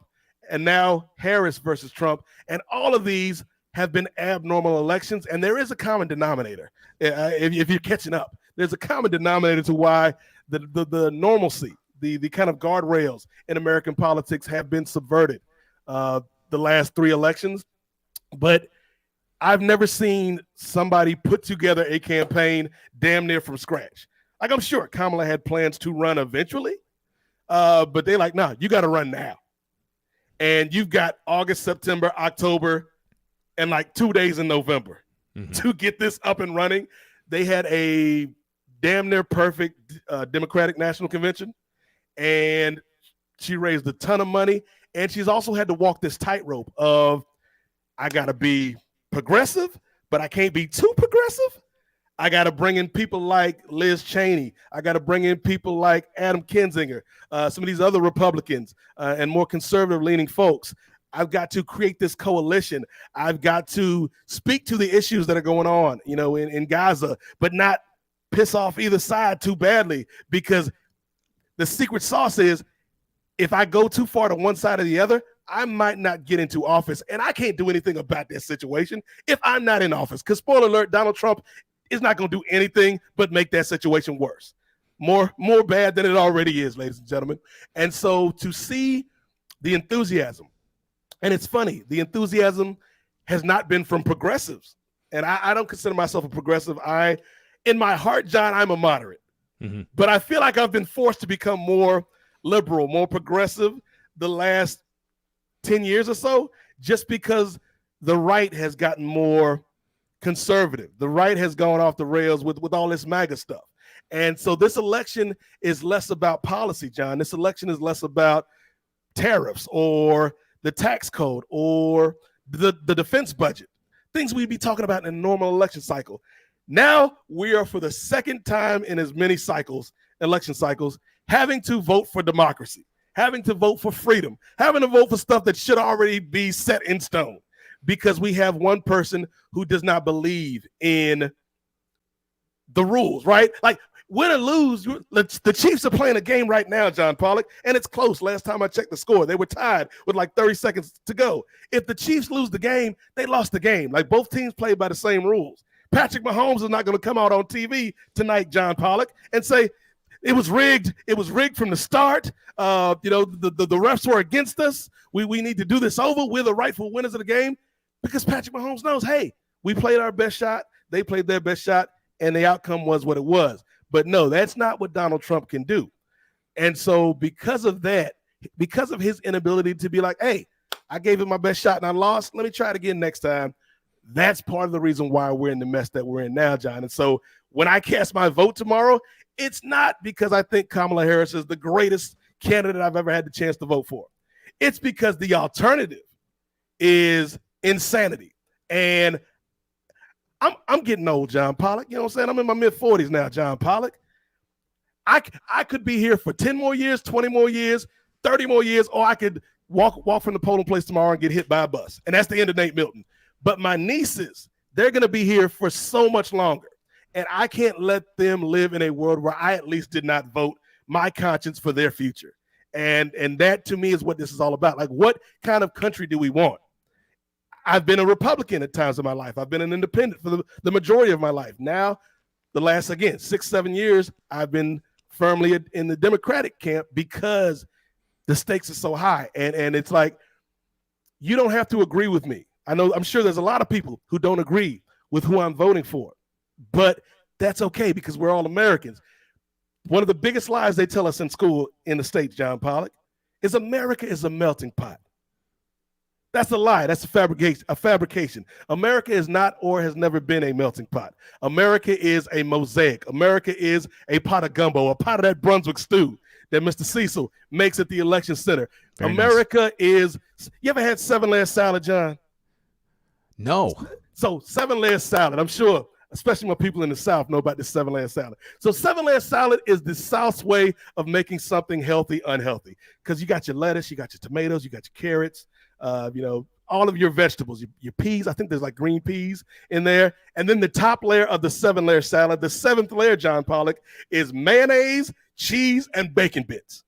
And now Harris versus Trump. And all of these have been abnormal elections. And there is a common denominator. If you're catching up, there's a common denominator to why the normalcy, the kind of guardrails in American politics have been subverted the last three elections. But I've never seen somebody put together a campaign damn near from scratch. Like, I'm sure Kamala had plans to run eventually, but they're like, no, you got to run now. And you've got August, September, October, and like 2 days in November to get this up and running. They had a damn near perfect Democratic National Convention, and she raised a ton of money. And she's also had to walk this tightrope of, I got to be progressive, but I can't be too progressive. I got to bring in people like Liz Cheney. I got to bring in people like Adam Kinzinger, some of these other Republicans and more conservative-leaning folks. I've got to create this coalition. I've got to speak to the issues that are going on, you know, in Gaza, but not piss off either side too badly, because the secret sauce is, if I go too far to one side or the other, I might not get into office, and I can't do anything about that situation if I'm not in office. Because, spoiler alert, Donald Trump is not going to do anything but make that situation worse. More bad than it already is, ladies and gentlemen. And so to see the enthusiasm, and it's funny, the enthusiasm has not been from progressives. And I don't consider myself a progressive. In my heart, John, I'm a moderate. But I feel like I've been forced to become more liberal, more progressive the last 10 years or so, just because the right has gotten more conservative. The right has gone off the rails with all this MAGA stuff. And so this election is less about policy, John. This election is less about tariffs or the tax code or the defense budget, things we'd be talking about in a normal election cycle. Now we are, for the second time in as many election cycles, having to vote for democracy, having to vote for freedom, having to vote for stuff that should already be set in stone, because we have one person who does not believe in the rules, right? Like, win or lose, the Chiefs are playing a game right now, John Pollock, and it's close. Last time I checked the score, they were tied with like 30 seconds to go. If the Chiefs lose the game, they lost the game. Like, both teams played by the same rules. Patrick Mahomes is not going to come out on TV tonight, John Pollock, and say it was rigged. It was rigged from the start. The refs were against us. We need to do this over. We're the rightful winners of the game, because Patrick Mahomes knows, hey, we played our best shot. They played their best shot, and the outcome was what it was. But no, that's not what Donald Trump can do. And so because of that, because of his inability to be like, hey, I gave it my best shot and I lost, let me try it again next time. That's part of the reason why we're in the mess that we're in now, John. And so when I cast my vote tomorrow, it's not because I think Kamala Harris is the greatest candidate I've ever had the chance to vote for. It's because the alternative is insanity. And I'm getting old, John Pollock. You know what I'm saying? I'm in my mid-40s now, John Pollock. I could be here for 10 more years, 20 more years, 30 more years, or I could walk from the polling place tomorrow and get hit by a bus. And that's the end of Nate Milton. But my nieces, they're going to be here for so much longer. And I can't let them live in a world where I at least did not vote my conscience for their future. And that, to me, is what this is all about. Like, what kind of country do we want? I've been a Republican at times in my life. I've been an independent for the majority of my life. Now, the last, 6-7 years, I've been firmly in the Democratic camp because the stakes are so high. And it's like, you don't have to agree with me. I'm sure there's a lot of people who don't agree with who I'm voting for, but that's okay because we're all Americans. One of the biggest lies they tell us in school in the States, John Pollock, is America is a melting pot. That's a lie. That's a fabrication. America is not or has never been a melting pot. America is a mosaic. America is a pot of gumbo, a pot of that Brunswick stew that Mr. Cecil makes at the election center. Very America nice. You ever had 7-layer salad, John? No. So 7-layer salad, I'm sure, especially when people in the South know about this 7-layer salad. So 7-layer salad is the South's way of making something healthy unhealthy, because you got your lettuce, you got your tomatoes, you got your carrots, all of your vegetables, your peas. I think there's like green peas in there. And then the top layer of the 7-layer salad, the 7th layer, John Pollock, is mayonnaise, cheese, and bacon bits.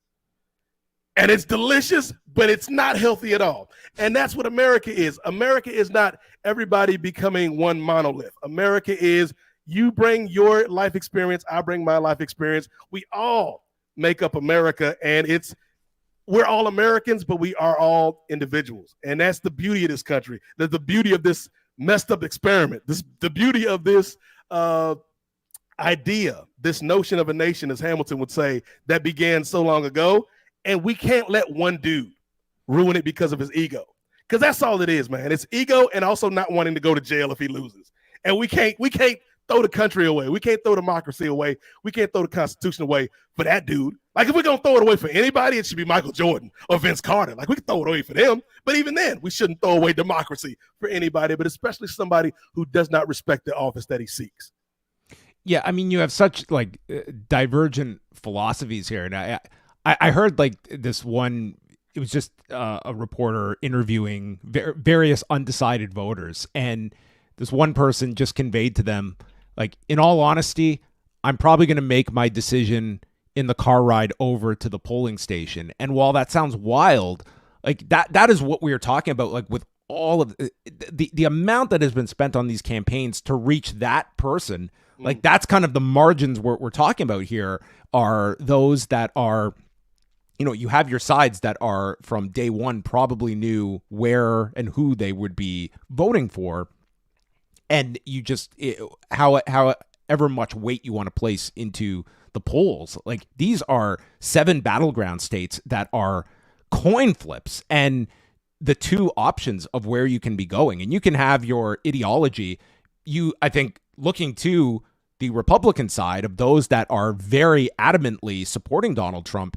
And it's delicious, but it's not healthy at all. And that's what America is. America is not everybody becoming one monolith. America is you bring your life experience, I bring my life experience. We all make up America, and we're all Americans, but we are all individuals. And that's the beauty of this country. That's the beauty of this messed up experiment. The beauty of this idea, this notion of a nation, as Hamilton would say, that began so long ago. And we can't let one dude ruin it because of his ego. Because that's all it is, man. It's ego and also not wanting to go to jail if he loses. And we can't throw the country away. We can't throw democracy away. We can't throw the Constitution away for that dude. Like, if we're going to throw it away for anybody, it should be Michael Jordan or Vince Carter. Like, we can throw it away for them. But even then, we shouldn't throw away democracy for anybody, but especially somebody who does not respect the office that he seeks. Yeah, I mean, you have such divergent philosophies here. And I heard this one, it was just a reporter interviewing various undecided voters. And this one person just conveyed to them, in all honesty, I'm probably going to make my decision in the car ride over to the polling station. And while that sounds wild, that is what we are talking about, with all of the amount that has been spent on these campaigns to reach that person. That's kind of the margins we're talking about here, are those that are, you have your sides that are from day one probably knew where and who they would be voting for. And you just, however much weight you want to place into the polls, these are 7 battleground states that are coin flips and the two options of where you can be going. And you can have your ideology, I think, looking to the Republican side of those that are very adamantly supporting Donald Trump,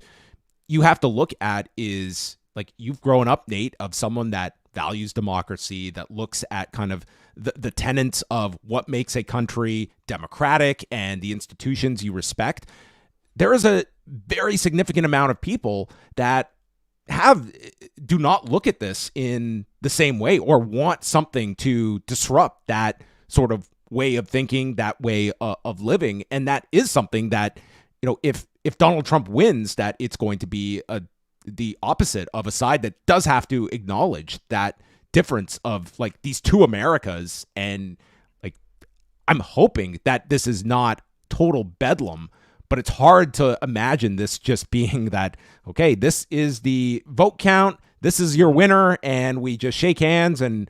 you have to look at is like, you've grown up, Nate, of someone that values democracy, that looks at kind of the tenets of what makes a country democratic and the institutions you respect. There is a very significant amount of people that do not look at this in the same way, or want something to disrupt that sort of way of thinking, that way of living. And that is something that, if Donald Trump wins, that it's going to be the opposite of a side that does have to acknowledge that difference of like these two Americas. And like, I'm hoping that this is not total bedlam, but it's hard to imagine this just being that, okay, this is the vote count, this is your winner, and we just shake hands and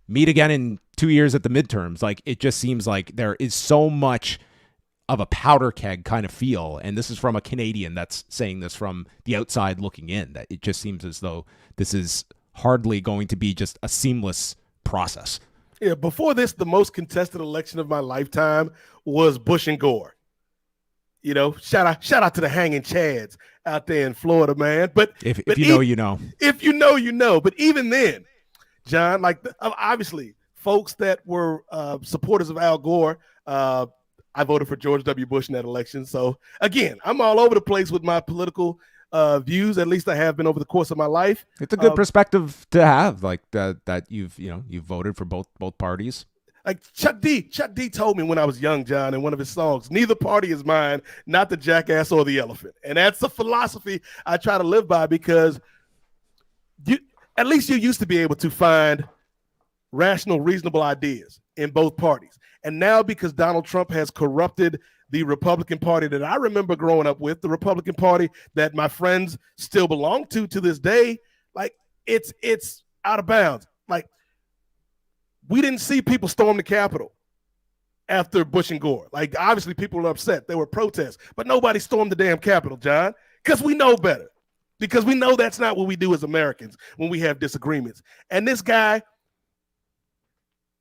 meet again in 2 years at the midterms. Like, it just seems like there is so much of a powder keg kind of feel. And this is from a Canadian that's saying this from the outside looking in, that it just seems as though this is hardly going to be just a seamless process. Yeah, before this, the most contested election of my lifetime was Bush and Gore. Shout out to the hanging chads out there in Florida, man. But if you know, you know. If you know, you know. But even then, John, like, obviously, folks that were supporters of Al Gore, I voted for George W. Bush in that election. So again, I'm all over the place with my political views. At least I have been over the course of my life. It's a good perspective to have, like that you've voted for both parties. Like Chuck D told me when I was young, John, in one of his songs, neither party is mine, not the jackass or the elephant. And that's a philosophy I try to live by, because at least you used to be able to find rational, reasonable ideas in both parties. And now, because Donald Trump has corrupted the Republican Party that I remember growing up with, the Republican Party that my friends still belong to this day, like, it's out of bounds. Like, we didn't see people storm the Capitol after Bush and Gore. Like, obviously people were upset. There were protests, but nobody stormed the damn Capitol, John, because we know better. Because we know that's not what we do as Americans when we have disagreements. And this guy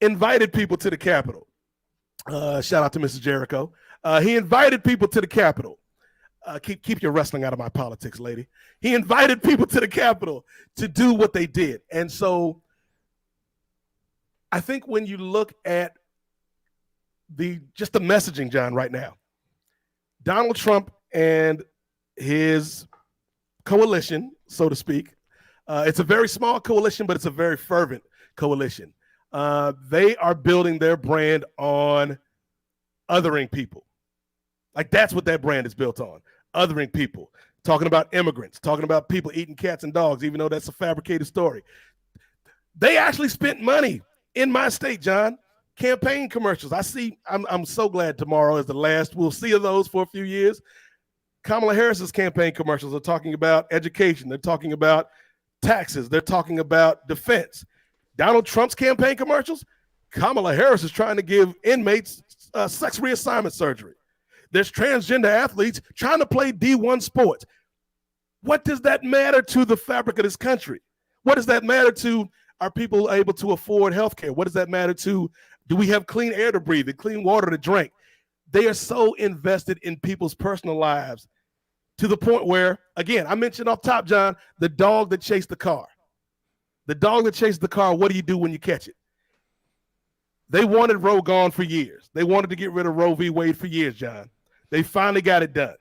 invited people to the Capitol. Shout out to Mrs. Jericho. He invited people to the Capitol. Keep your wrestling out of my politics, lady. He invited people to the Capitol to do what they did. And so I think when you look at the messaging, John, right now, Donald Trump and his coalition, so to speak, it's a very small coalition, but it's a very fervent coalition. They are building their brand on othering people. Like, that's what that brand is built on, othering people, talking about immigrants, talking about people eating cats and dogs, even though that's a fabricated story. They actually spent money in my state, John, campaign commercials. I'm so glad tomorrow is the last we'll see of those for a few years. Kamala Harris's campaign commercials are talking about education. They're talking about taxes. They're talking about defense. Donald Trump's campaign commercials, Kamala Harris is trying to give inmates sex reassignment surgery. There's transgender athletes trying to play D1 sports. What does that matter to the fabric of this country? What does that matter to, are people able to afford health care? What does that matter to, do we have clean air to breathe and clean water to drink? They are so invested in people's personal lives to the point where, again, I mentioned off top, John, the dog that chased the car. The dog that chased the car, what do you do when you catch it? They wanted Roe gone for years. They wanted to get rid of Roe v. Wade for years, John. They finally got it done.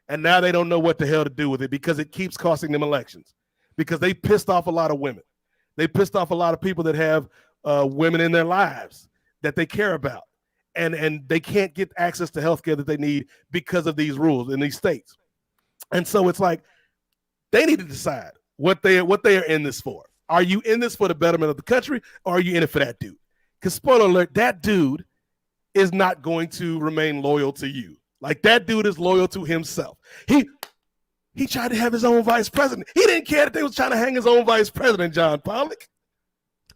And now they don't know what the hell to do with it, because it keeps costing them elections, because they pissed off a lot of women. They pissed off a lot of people that have women in their lives that they care about. And they can't get access to health care that they need because of these rules in these states. And so it's like, they need to decide what they are in this for. Are you in this for the betterment of the country, or are you in it for that dude? Because, spoiler alert, that dude is not going to remain loyal to you. Like, that dude is loyal to himself. He tried to have his own vice president. He didn't care that they was trying to hang his own vice president, John Pollock,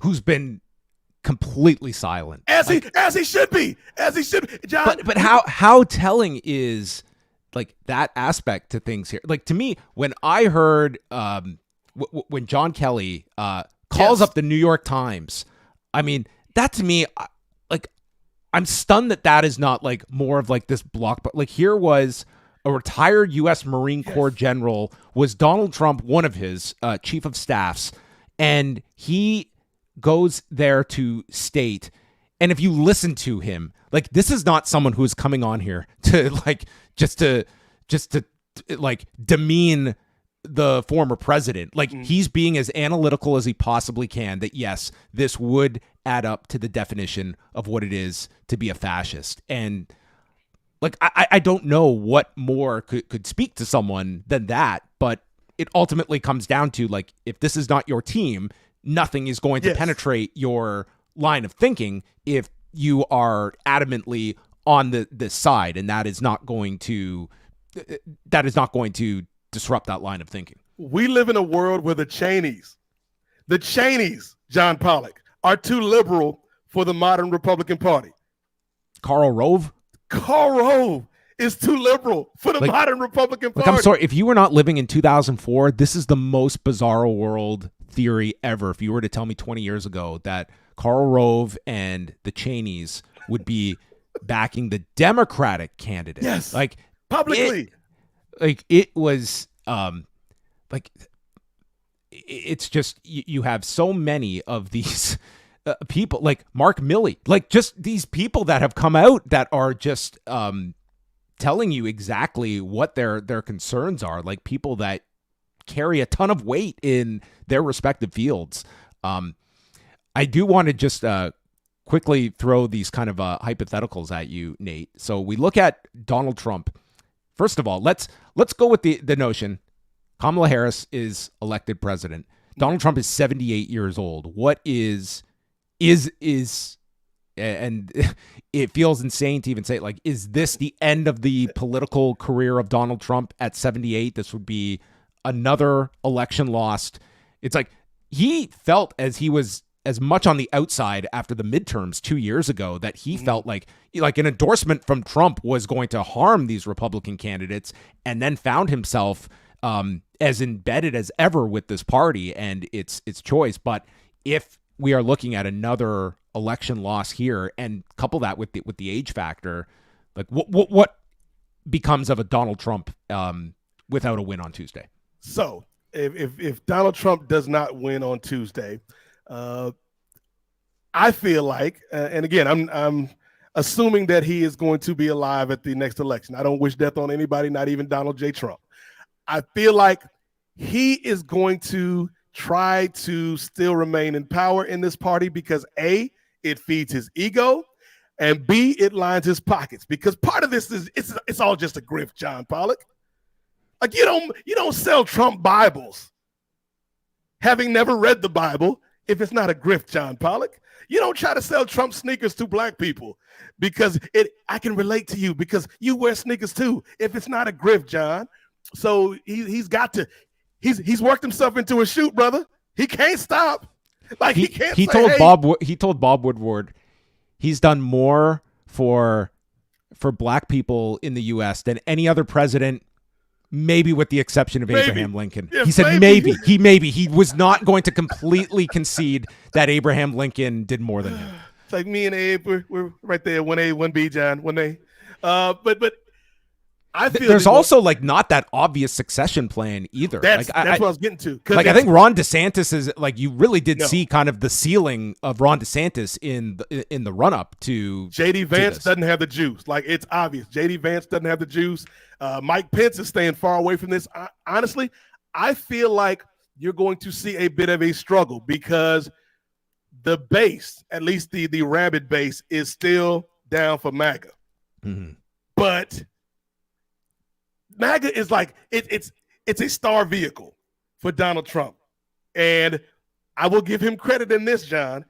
who's been completely silent, as he should be, John. But how telling is like that aspect to things here? Like, to me, when I heard when John Kelly calls up the New York Times, I mean, that to me, like, I'm stunned that is not like more of like this block, but like here was a retired U.S. Marine Corps general, was Donald Trump, one of his chief of staffs, and he goes there to state, and if you listen to him, like this is not someone who is coming on here to like just to like demean the former president. Like he's being as analytical as he possibly can, that yes, this would add up to the definition of what it is to be a fascist. And like I don't know what more could speak to someone than that, but it ultimately comes down to like, if this is not your team, nothing is going to penetrate your line of thinking if you are adamantly on this side, and that is not going to disrupt that line of thinking. We live in a world where the Cheneys, John Pollock, are too liberal for the modern Republican Party. Karl Rove is too liberal for the modern Republican Party. I'm sorry, if you were not living in 2004, this is the most bizarre world theory ever. If you were to tell me 20 years ago that Karl Rove and the Cheneys would be backing the Democratic candidate. Yes. Like publicly. It was it's just you have so many of these people like Mark Milley, like just these people that have come out that are just telling you exactly what their concerns are, like people that carry a ton of weight in their respective fields. I do want to just quickly throw these kind of hypotheticals at you, Nate. So we look at Donald Trump. First of all, let's go with the notion Kamala Harris is elected president. Donald Trump is 78 years old. What is and it feels insane to even say it, like, is this the end of the political career of Donald Trump at 78? This would be another election lost. It's like he felt as he was as much on the outside after the midterms 2 years ago that he felt like an endorsement from Trump was going to harm these Republican candidates, and then found himself as embedded as ever with this party and its choice. But if we are looking at another election loss here and couple that with the age factor, like what becomes of a Donald Trump without a win on Tuesday? So if Donald Trump does not win on Tuesday, I feel like, and again, I'm assuming that he is going to be alive at the next election. I don't wish death on anybody, not even Donald J. Trump. I feel like he is going to try to still remain in power in this party because A, it feeds his ego, and B, it lines his pockets. Because part of this is it's all just a grift, John Pollock. Like you don't sell Trump Bibles, having never read the Bible, if it's not a grift, John Pollock. You don't try to sell Trump sneakers to black people because I can relate to you because you wear sneakers too. If it's not a grift, John. So he's worked himself into a shoot, brother. He can't stop. Like he can't. He told Bob Woodward he's done more for black people in the U.S. than any other president, maybe with the exception of Abraham Lincoln. Yeah, he said maybe. He was not going to completely concede that Abraham Lincoln did more than him. It's like me and Abe, we're right there, 1A, 1B, John, 1A. But I feel there's also like not that obvious succession plan either. That's what I was getting to. Like I think Ron DeSantis is like, you really did see kind of the ceiling of Ron DeSantis in the run up to JD Vance doesn't have the juice. Like it's obvious. JD Vance doesn't have the juice. Mike Pence is staying far away from this. Honestly, I feel like you're going to see a bit of a struggle because the base, at least the rabid base, is still down for MAGA. Mm-hmm. But MAGA is like it's a star vehicle for Donald Trump. And I will give him credit in this, John.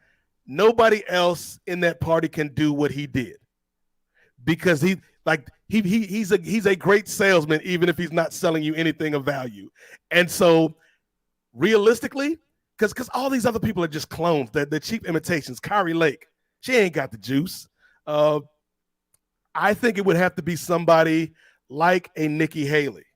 Nobody else in that party can do what he did. Because he's a great salesman, even if he's not selling you anything of value. And so realistically, because all these other people are just clones, they're cheap imitations. Kari Lake, she ain't got the juice. I think it would have to be somebody like a Nikki Haley,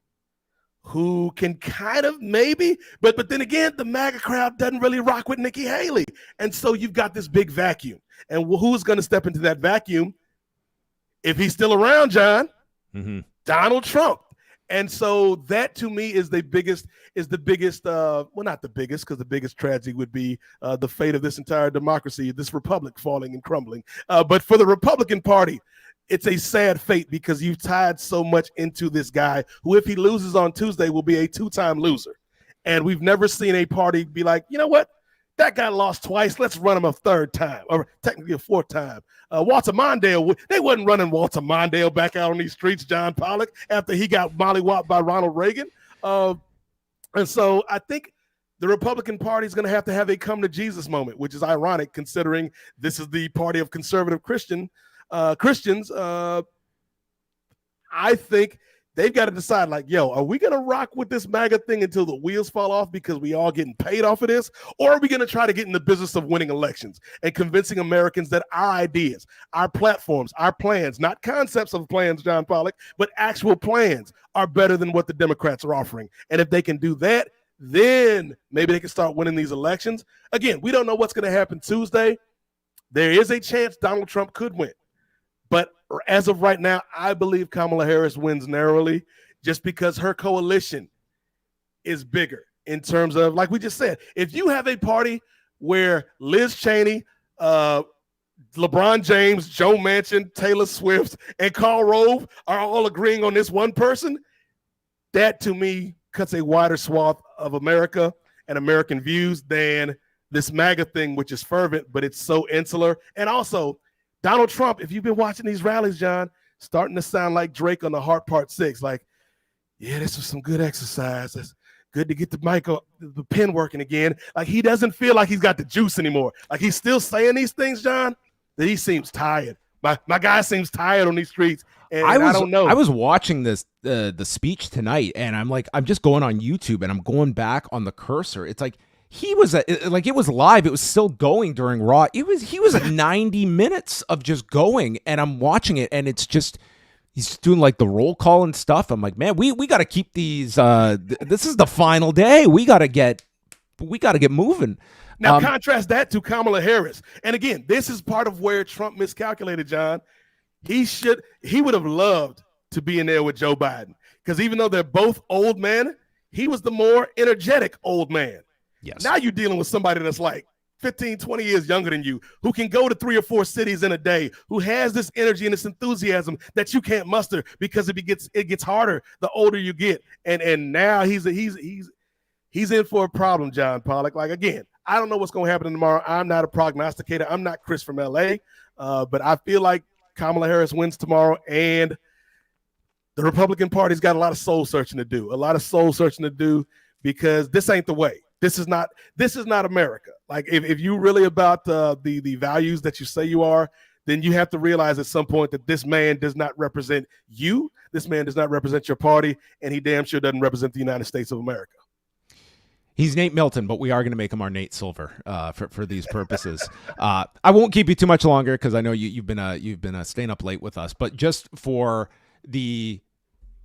who can kind of maybe, but then again, the MAGA crowd doesn't really rock with Nikki Haley. And so you've got this big vacuum. And who's going to step into that vacuum? if he's still around, John, Mm-hmm. Donald Trump. And so that to me is the biggest, well, not the biggest, because the biggest tragedy would be the fate of this entire democracy, this republic falling and crumbling. But for the Republican Party, it's a sad fate because you've tied so much into this guy who, if he loses on Tuesday, will be a two-time loser. And we've never seen a party be like, you know what? That guy lost twice. Let's run him a third time, or technically a fourth time. Walter Mondale, they wasn't running Walter Mondale back out on these streets, John Pollock, after he got mollywopped by Ronald Reagan. And so I think the Republican Party is going to have a come to Jesus moment, which is ironic considering this is the party of conservative Christians. I think they've got to decide, like, yo, are we going to rock with this MAGA thing until the wheels fall off because we all getting paid off of this? Or are we going to try to get in the business of winning elections and convincing Americans that our ideas, our platforms, our plans, not concepts of plans, John Pollock, but actual plans are better than what the Democrats are offering? And if they can do that, then maybe they can start winning these elections. Again, we don't know what's going to happen Tuesday. There is a chance Donald Trump could win. But as of right now, I believe Kamala Harris wins narrowly just because her coalition is bigger in terms of, like we just said, if you have a party where Liz Cheney, LeBron James, Joe Manchin, Taylor Swift, and Karl Rove are all agreeing on this one person, that to me cuts a wider swath of America and American views than this MAGA thing, which is fervent, but it's so insular. And also, Donald Trump, if you've been watching these rallies, John, starting to sound like Drake on the Heart Part 6. Like, yeah, this was some good exercise. It's good to get the pen working again. Like, he doesn't feel like he's got the juice anymore. Like, he's still saying these things, John, that he seems tired. My guy seems tired on these streets, and I don't know. I was watching this the speech tonight, and I'm just going on YouTube, and I'm going back on the cursor. It's like, he was it was live. It was still going during Raw. He was at 90 minutes of just going, and I'm watching it, and it's just he's doing like the roll call and stuff. I'm like, man, we got to keep these. This is the final day. We got to get moving. Now contrast that to Kamala Harris, and again, this is part of where Trump miscalculated, John. He would have loved to be in there with Joe Biden because even though they're both old men, he was the more energetic old man. Yes. Now you're dealing with somebody that's like 15, 20 years younger than you, who can go to 3 or 4 cities in a day, who has this energy and this enthusiasm that you can't muster because it gets harder the older you get. And now he's in for a problem, John Pollock. Like, again, I don't know what's going to happen tomorrow. I'm not a prognosticator. I'm not Chris from LA, but I feel like Kamala Harris wins tomorrow, and the Republican Party's got a lot of soul searching to do, because this ain't the way. This is not America. Like, if you really about the values that you say you are, then you have to realize at some point that this man does not represent you. This man does not represent your party, and he damn sure doesn't represent the United States of America. He's Nate Milton, but we are going to make him our Nate Silver for these purposes. I won't keep you too much longer because I know you've been staying up late with us. But just for the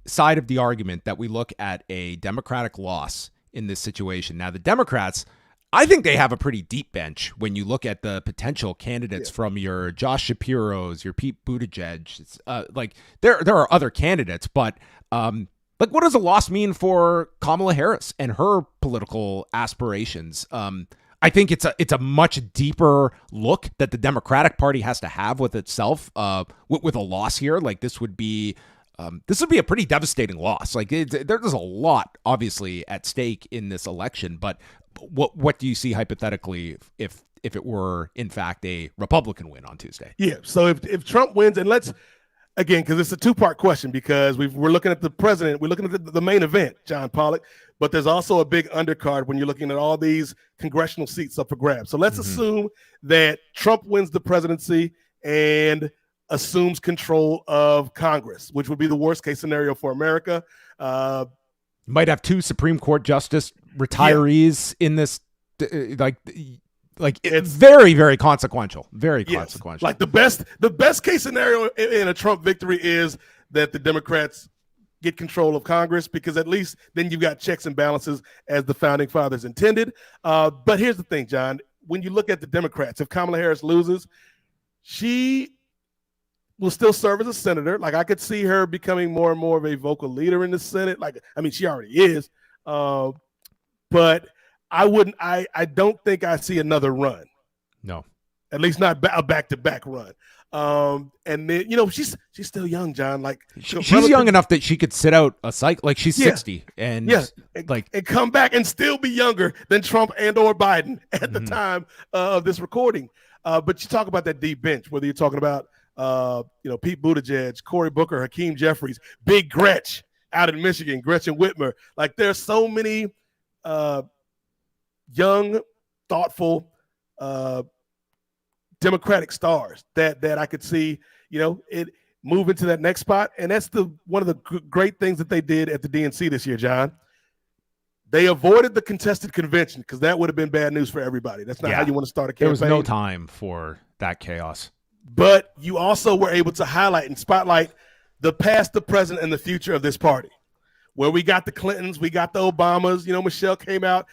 side of the argument that we look at a Democratic loss in this situation. Now, the Democrats, I think they have a pretty deep bench when you look at the potential candidates from your Josh Shapiro's, your Pete Buttigieg. Like there are other candidates, but like, what does a loss mean for Kamala Harris and her political aspirations? I think it's a much deeper look that the Democratic Party has to have with itself with a loss here. Like, this would be a pretty devastating loss. Like, there's a lot obviously at stake in this election, but what do you see hypothetically if it were in fact a Republican win on Tuesday? Yeah. So if Trump wins, and let's again, because it's a two-part question, because we're looking at the president, we're looking at the main event, John Pollock, but there's also a big undercard when you're looking at all these congressional seats up for grabs. So let's assume that Trump wins the presidency and assumes control of Congress, which would be the worst case scenario for America. Might have 2 Supreme Court justice retirees in this, like it's very, very consequential. Very consequential. Like the best case scenario in a Trump victory is that the Democrats get control of Congress, because at least then you've got checks and balances as the founding fathers intended. But here's the thing, John, when you look at the Democrats, if Kamala Harris loses, she will still serve as a senator. Like, I could see her becoming more and more of a vocal leader in the Senate. Like, I mean, she already is. But I don't think I see another run. No. At least not a back-to-back run. And then, she's still young, John. Like, she's young enough that she could sit out a cycle. Like, she's 60 and come back and still be younger than Trump and or Biden at the time of this recording. But you talk about that deep bench, whether you're talking about Pete Buttigieg, Cory Booker, Hakeem Jeffries, Big Gretch out in Michigan, Gretchen Whitmer. Like, there's so many young, thoughtful, Democratic stars that I could see, it move into that next spot. And that's one of the great things that they did at the DNC this year, John. They avoided the contested convention because that would have been bad news for everybody. That's not how you want to start a campaign. There was no time for that chaos. But you also were able to highlight and spotlight the past, the present, and the future of this party, where we got the Clintons, we got the Obamas. Michelle came out,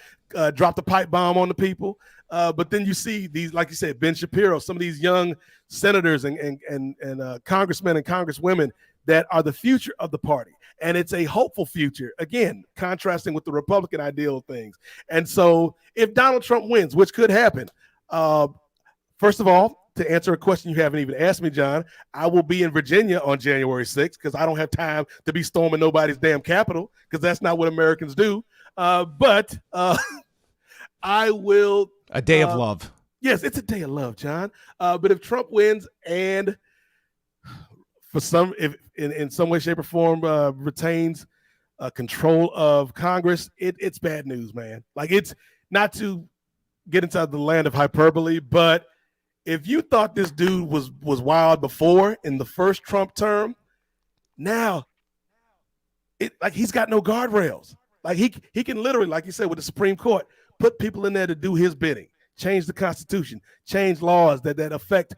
dropped a pipe bomb on the people. But then you see these, like you said, Ben Shapiro, some of these young senators and congressmen and congresswomen that are the future of the party. And it's a hopeful future, again, contrasting with the Republican ideal of things. And so if Donald Trump wins, which could happen, first of all, to answer a question you haven't even asked me, John, I will be in Virginia on January 6th because I don't have time to be storming nobody's damn Capitol because that's not what Americans do. But I will... A day of love. Yes, it's a day of love, John. But if Trump wins and if in some way, shape, or form retains control of Congress, it's bad news, man. Like, it's not to get into the land of hyperbole, but if you thought this dude was wild before in the first Trump term, now he's got no guardrails. Like, he can literally, like you said, with the Supreme Court, put people in there to do his bidding, change the Constitution, change laws that affect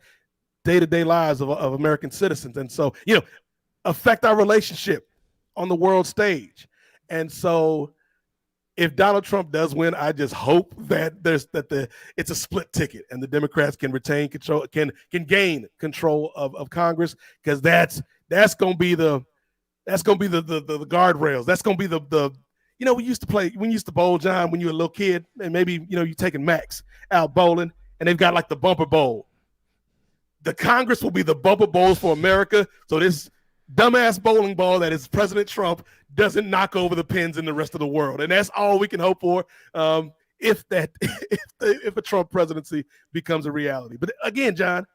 day-to-day lives of American citizens. And so, affect our relationship on the world stage. And so if Donald Trump does win, I just hope that it's a split ticket and the Democrats can retain control, can gain control of Congress, because that's going to be the guardrails. That's going to be the we used to bowl, John, when you were a little kid, and maybe, you're taking Max out bowling, and they've got like the bumper bowl. The Congress will be the bumper bowls for America, so this dumbass bowling ball that is President Trump doesn't knock over the pins in the rest of the world. And that's all we can hope for if a Trump presidency becomes a reality. But again, John,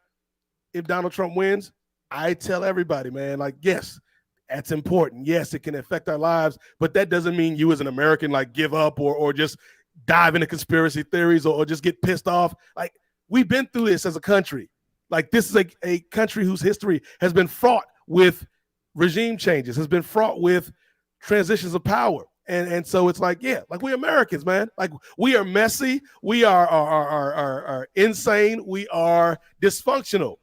if Donald Trump wins, I tell everybody, man, like, yes, that's important. Yes, it can affect our lives, but that doesn't mean you as an American, like, give up or just dive into conspiracy theories or just get pissed off. Like, we've been through this as a country. Like, this is a country whose history has been fraught with regime changes, has been fraught with transitions of power. And so it's like, yeah, like, we're Americans, man. Like, we are messy. We are insane. We are dysfunctional.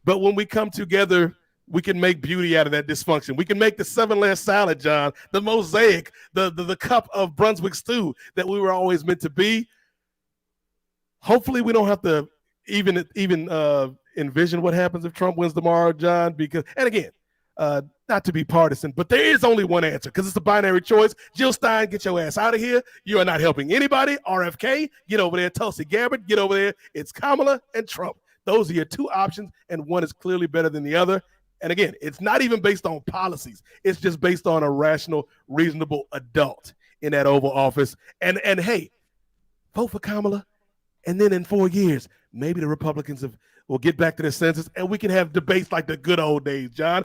But when we come together, we can make beauty out of that dysfunction. We can make the 7-layer salad, John, the mosaic, the cup of Brunswick stew that we were always meant to be. Hopefully we don't have to even envision what happens if Trump wins tomorrow, John, because, and again, not to be partisan, but there is only one answer because it's a binary choice. Jill Stein, get your ass out of here. You are not helping anybody. RFK, get over there. Tulsi Gabbard, get over there. It's Kamala and Trump. Those are your two options, and one is clearly better than the other. And again, it's not even based on policies. It's just based on a rational, reasonable adult in that Oval Office. And hey, vote for Kamala. And then in 4 years, maybe the Republicans will get back to their senses and we can have debates like the good old days, John.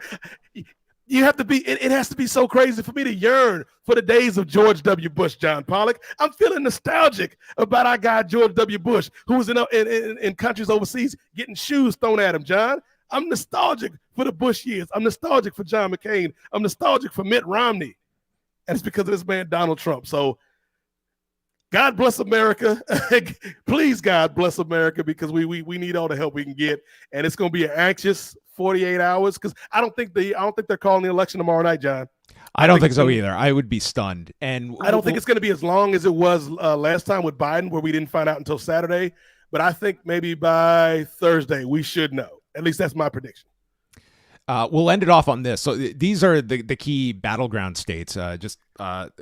You have to be, it has to be so crazy for me to yearn for the days of George W. Bush, John Pollock. I'm feeling nostalgic about our guy, George W. Bush, who was in countries overseas getting shoes thrown at him, John. I'm nostalgic for the Bush years. I'm nostalgic for John McCain. I'm nostalgic for Mitt Romney. And it's because of this man, Donald Trump. So God bless America. Please, God bless America, because we need all the help we can get. And it's going to be an anxious 48 hours because I don't think they're calling the election tomorrow night, John. I don't think so either. I would be stunned. And I don't think it's going to be as long as it was last time with Biden, where we didn't find out until Saturday. But I think maybe by Thursday we should know. At least that's my prediction. We'll end it off on this. So these are the key battleground states,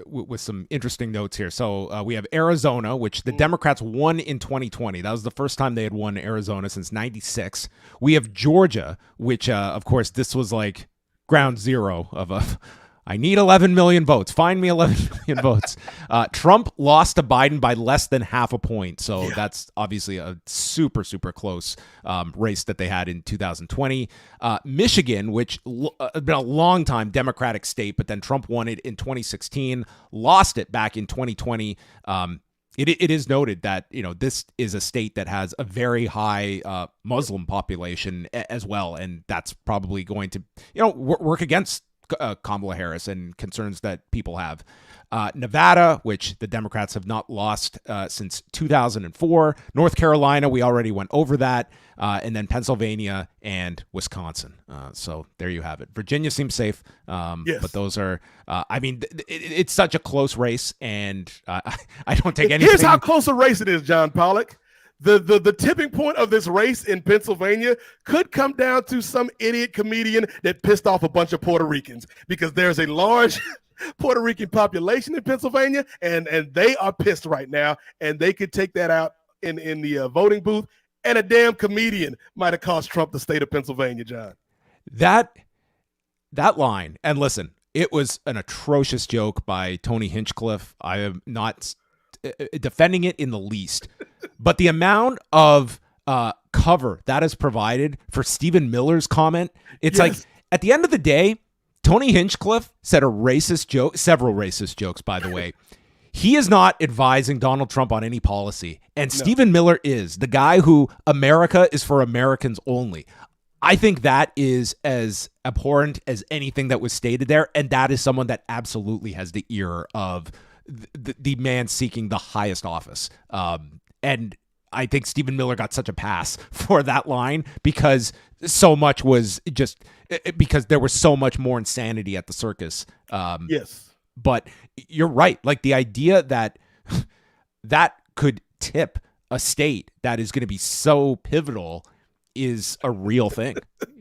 with some interesting notes here. So we have Arizona, which the Democrats won in 2020. That was the first time they had won Arizona since 96. We have Georgia, which, of course, this was like ground zero of I need 11 million votes. Find me 11 million votes. Trump lost to Biden by less than half a point. So that's obviously a super, super close race that they had in 2020. Michigan, which has been a long time Democratic state, but then Trump won it in 2016, lost it back in 2020. It is noted that, this is a state that has a very high Muslim population as well. And that's probably going to, work against Kamala Harris and concerns that people have. Nevada, which the Democrats have not lost since 2004. North Carolina, we already went over that. And then Pennsylvania and Wisconsin. So there you have it. Virginia seems safe. Yes. But those are, it's such a close race, and I don't take anything. Here's how close a race it is, John Pollock. The tipping point of this race in Pennsylvania could come down to some idiot comedian that pissed off a bunch of Puerto Ricans, because there's a large Puerto Rican population in Pennsylvania, and they are pissed right now, and they could take that out in the voting booth, and a damn comedian might have cost Trump the state of Pennsylvania, John. That line, and listen, it was an atrocious joke by Tony Hinchcliffe. I am not defending it in the least, but the amount of cover that is provided for Stephen Miller's comment, it's like, at the end of the day, Tony Hinchcliffe said a racist joke, several racist jokes, by the way. He is not advising Donald Trump on any policy, and Stephen Miller is the guy who America is for Americans only. I think that is as abhorrent as anything that was stated there, and that is someone that absolutely has the ear of the man seeking the highest office. And I think Stephen Miller got such a pass for that line because so much was just because there was so much more insanity at the circus. Yes. But you're right. Like, the idea that that could tip a state that is going to be so pivotal is a real thing.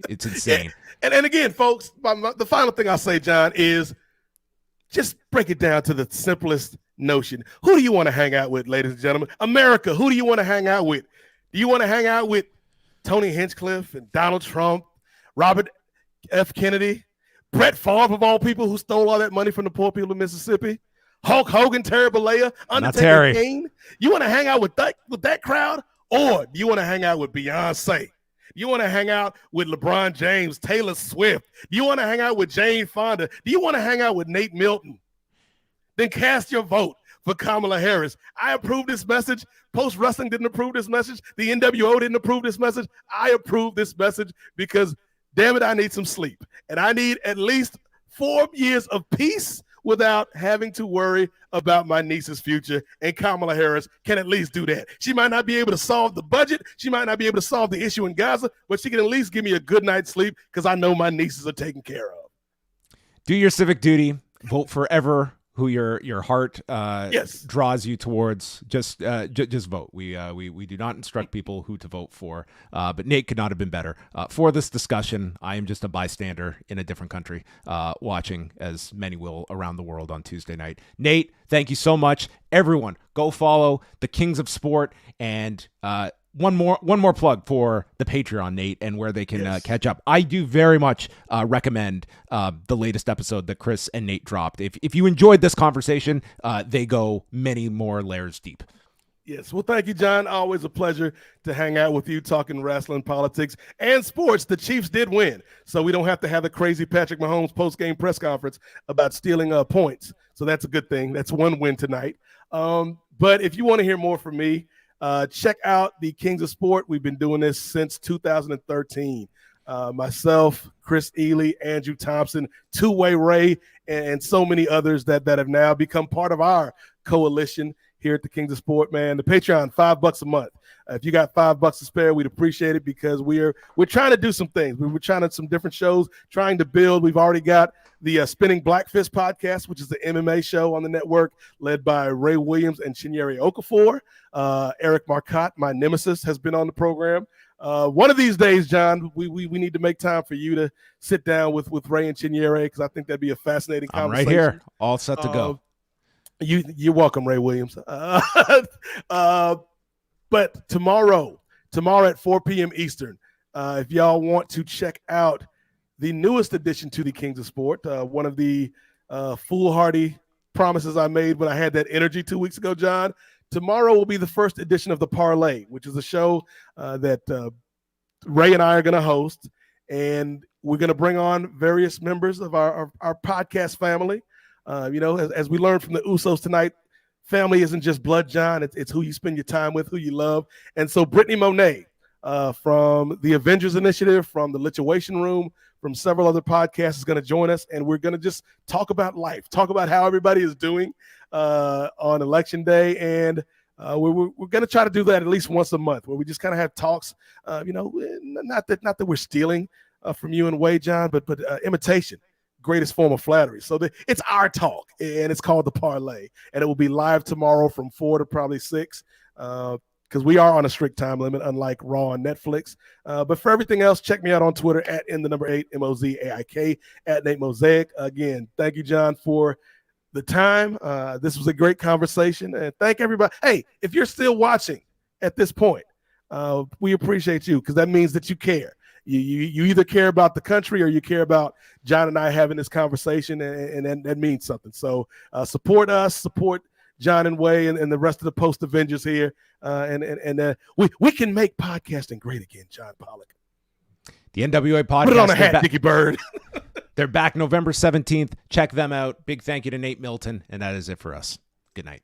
It's insane. And again, folks, the final thing I'll say, John, is just break it down to the simplest notion. Who do you want to hang out with, ladies and gentlemen? America, who do you want to hang out with? Do you want to hang out with Tony Hinchcliffe and Donald Trump, Robert F. Kennedy, Brett Favre, of all people, who stole all that money from the poor people of Mississippi, Hulk Hogan, Terry Bollea, Undertaker, Kane? You want to hang out with that crowd? Or do you want to hang out with Beyonce? You want to hang out with LeBron James, Taylor Swift? Do you want to hang out with Jane Fonda? Do you want to hang out with Nate Milton? Then cast your vote for Kamala Harris. I approve this message. Post Wrestling didn't approve this message. The NWO didn't approve this message. I approve this message because, damn it, I need some sleep. And I need at least 4 years of peace without having to worry about my niece's future. And Kamala Harris can at least do that. She might not be able to solve the budget. She might not be able to solve the issue in Gaza, but she can at least give me a good night's sleep because I know my nieces are taken care of. Do your civic duty. Vote forever who your heart draws you towards. Just vote. We do not instruct people who to vote for. But Nate could not have been better for this discussion. I am just a bystander in a different country, watching, as many will around the world on Tuesday night. Nate, thank you so much. Everyone, go follow the Kings of Sport, and one more plug for the Patreon, Nate, and where they can catch up. I do very much recommend the latest episode that Chris and Nate dropped. If you enjoyed this conversation, they go many more layers deep. Yes. Well, thank you, John. Always a pleasure to hang out with you, talking wrestling, politics, and sports. The Chiefs did win, so we don't have to have the crazy Patrick Mahomes post-game press conference about stealing points. So that's a good thing. That's one win tonight. But if you want to hear more from me, check out the Kings of Sport. We've been doing this since 2013. Myself, Chris Ely, Andrew Thompson, Two-Way Ray, and so many others that have now become part of our coalition here at the Kings of Sport, man. The Patreon, $5 a month. If you got $5 to spare, we'd appreciate it because we're trying to do some things. We're trying to some different shows, trying to build. We've already got the Spinning Black Fist podcast, which is the MMA show on the network, led by Ray Williams and Chinyere Okafor. Eric Marcotte, my nemesis, has been on the program. One of these days, John, we need to make time for you to sit down with Ray and Chinyere, because I think that'd be a fascinating conversation. I'm right here, all set to go. You're welcome, Ray Williams. But tomorrow at 4 p.m. Eastern, if y'all want to check out the newest addition to the Kings of Sport, one of the foolhardy promises I made when I had that energy 2 weeks ago, John. Tomorrow will be the first edition of The Parlay, which is a show that Ray and I are going to host. And we're going to bring on various members of our podcast family. As we learned from the Usos tonight, family isn't just blood, John. It's who you spend your time with, who you love. And so Brittany Monet from the Avengers Initiative, from the Lituation Room, from several other podcasts is going to join us. And we're going to just talk about life, talk about how everybody is doing on Election Day. And we're going to try to do that at least once a month, where we just kind of have talks, not that we're stealing from you and Wade, John, but imitation. Greatest form of flattery. So it's our talk, and it's called The Parlay, and it will be live tomorrow from 4 to probably 6, because we are on a strict time limit, unlike Raw on Netflix. But for everything else, check me out on Twitter at @8 MOZAIK, at Nate Mosaic. Again, thank you, John, for the time. This was a great conversation, and thank everybody. Hey, if you're still watching at this point, we appreciate you, because that means that you care. You either care about the country or you care about John and I having this conversation, and that means something. So support us, support John and Way and the rest of the post Avengers here, and we can make podcasting great again, John Pollock. The NWA podcast. Put it on a hat, Dickie Bird. They're back November 17th. Check them out. Big thank you to Nate Milton, and that is it for us. Good night.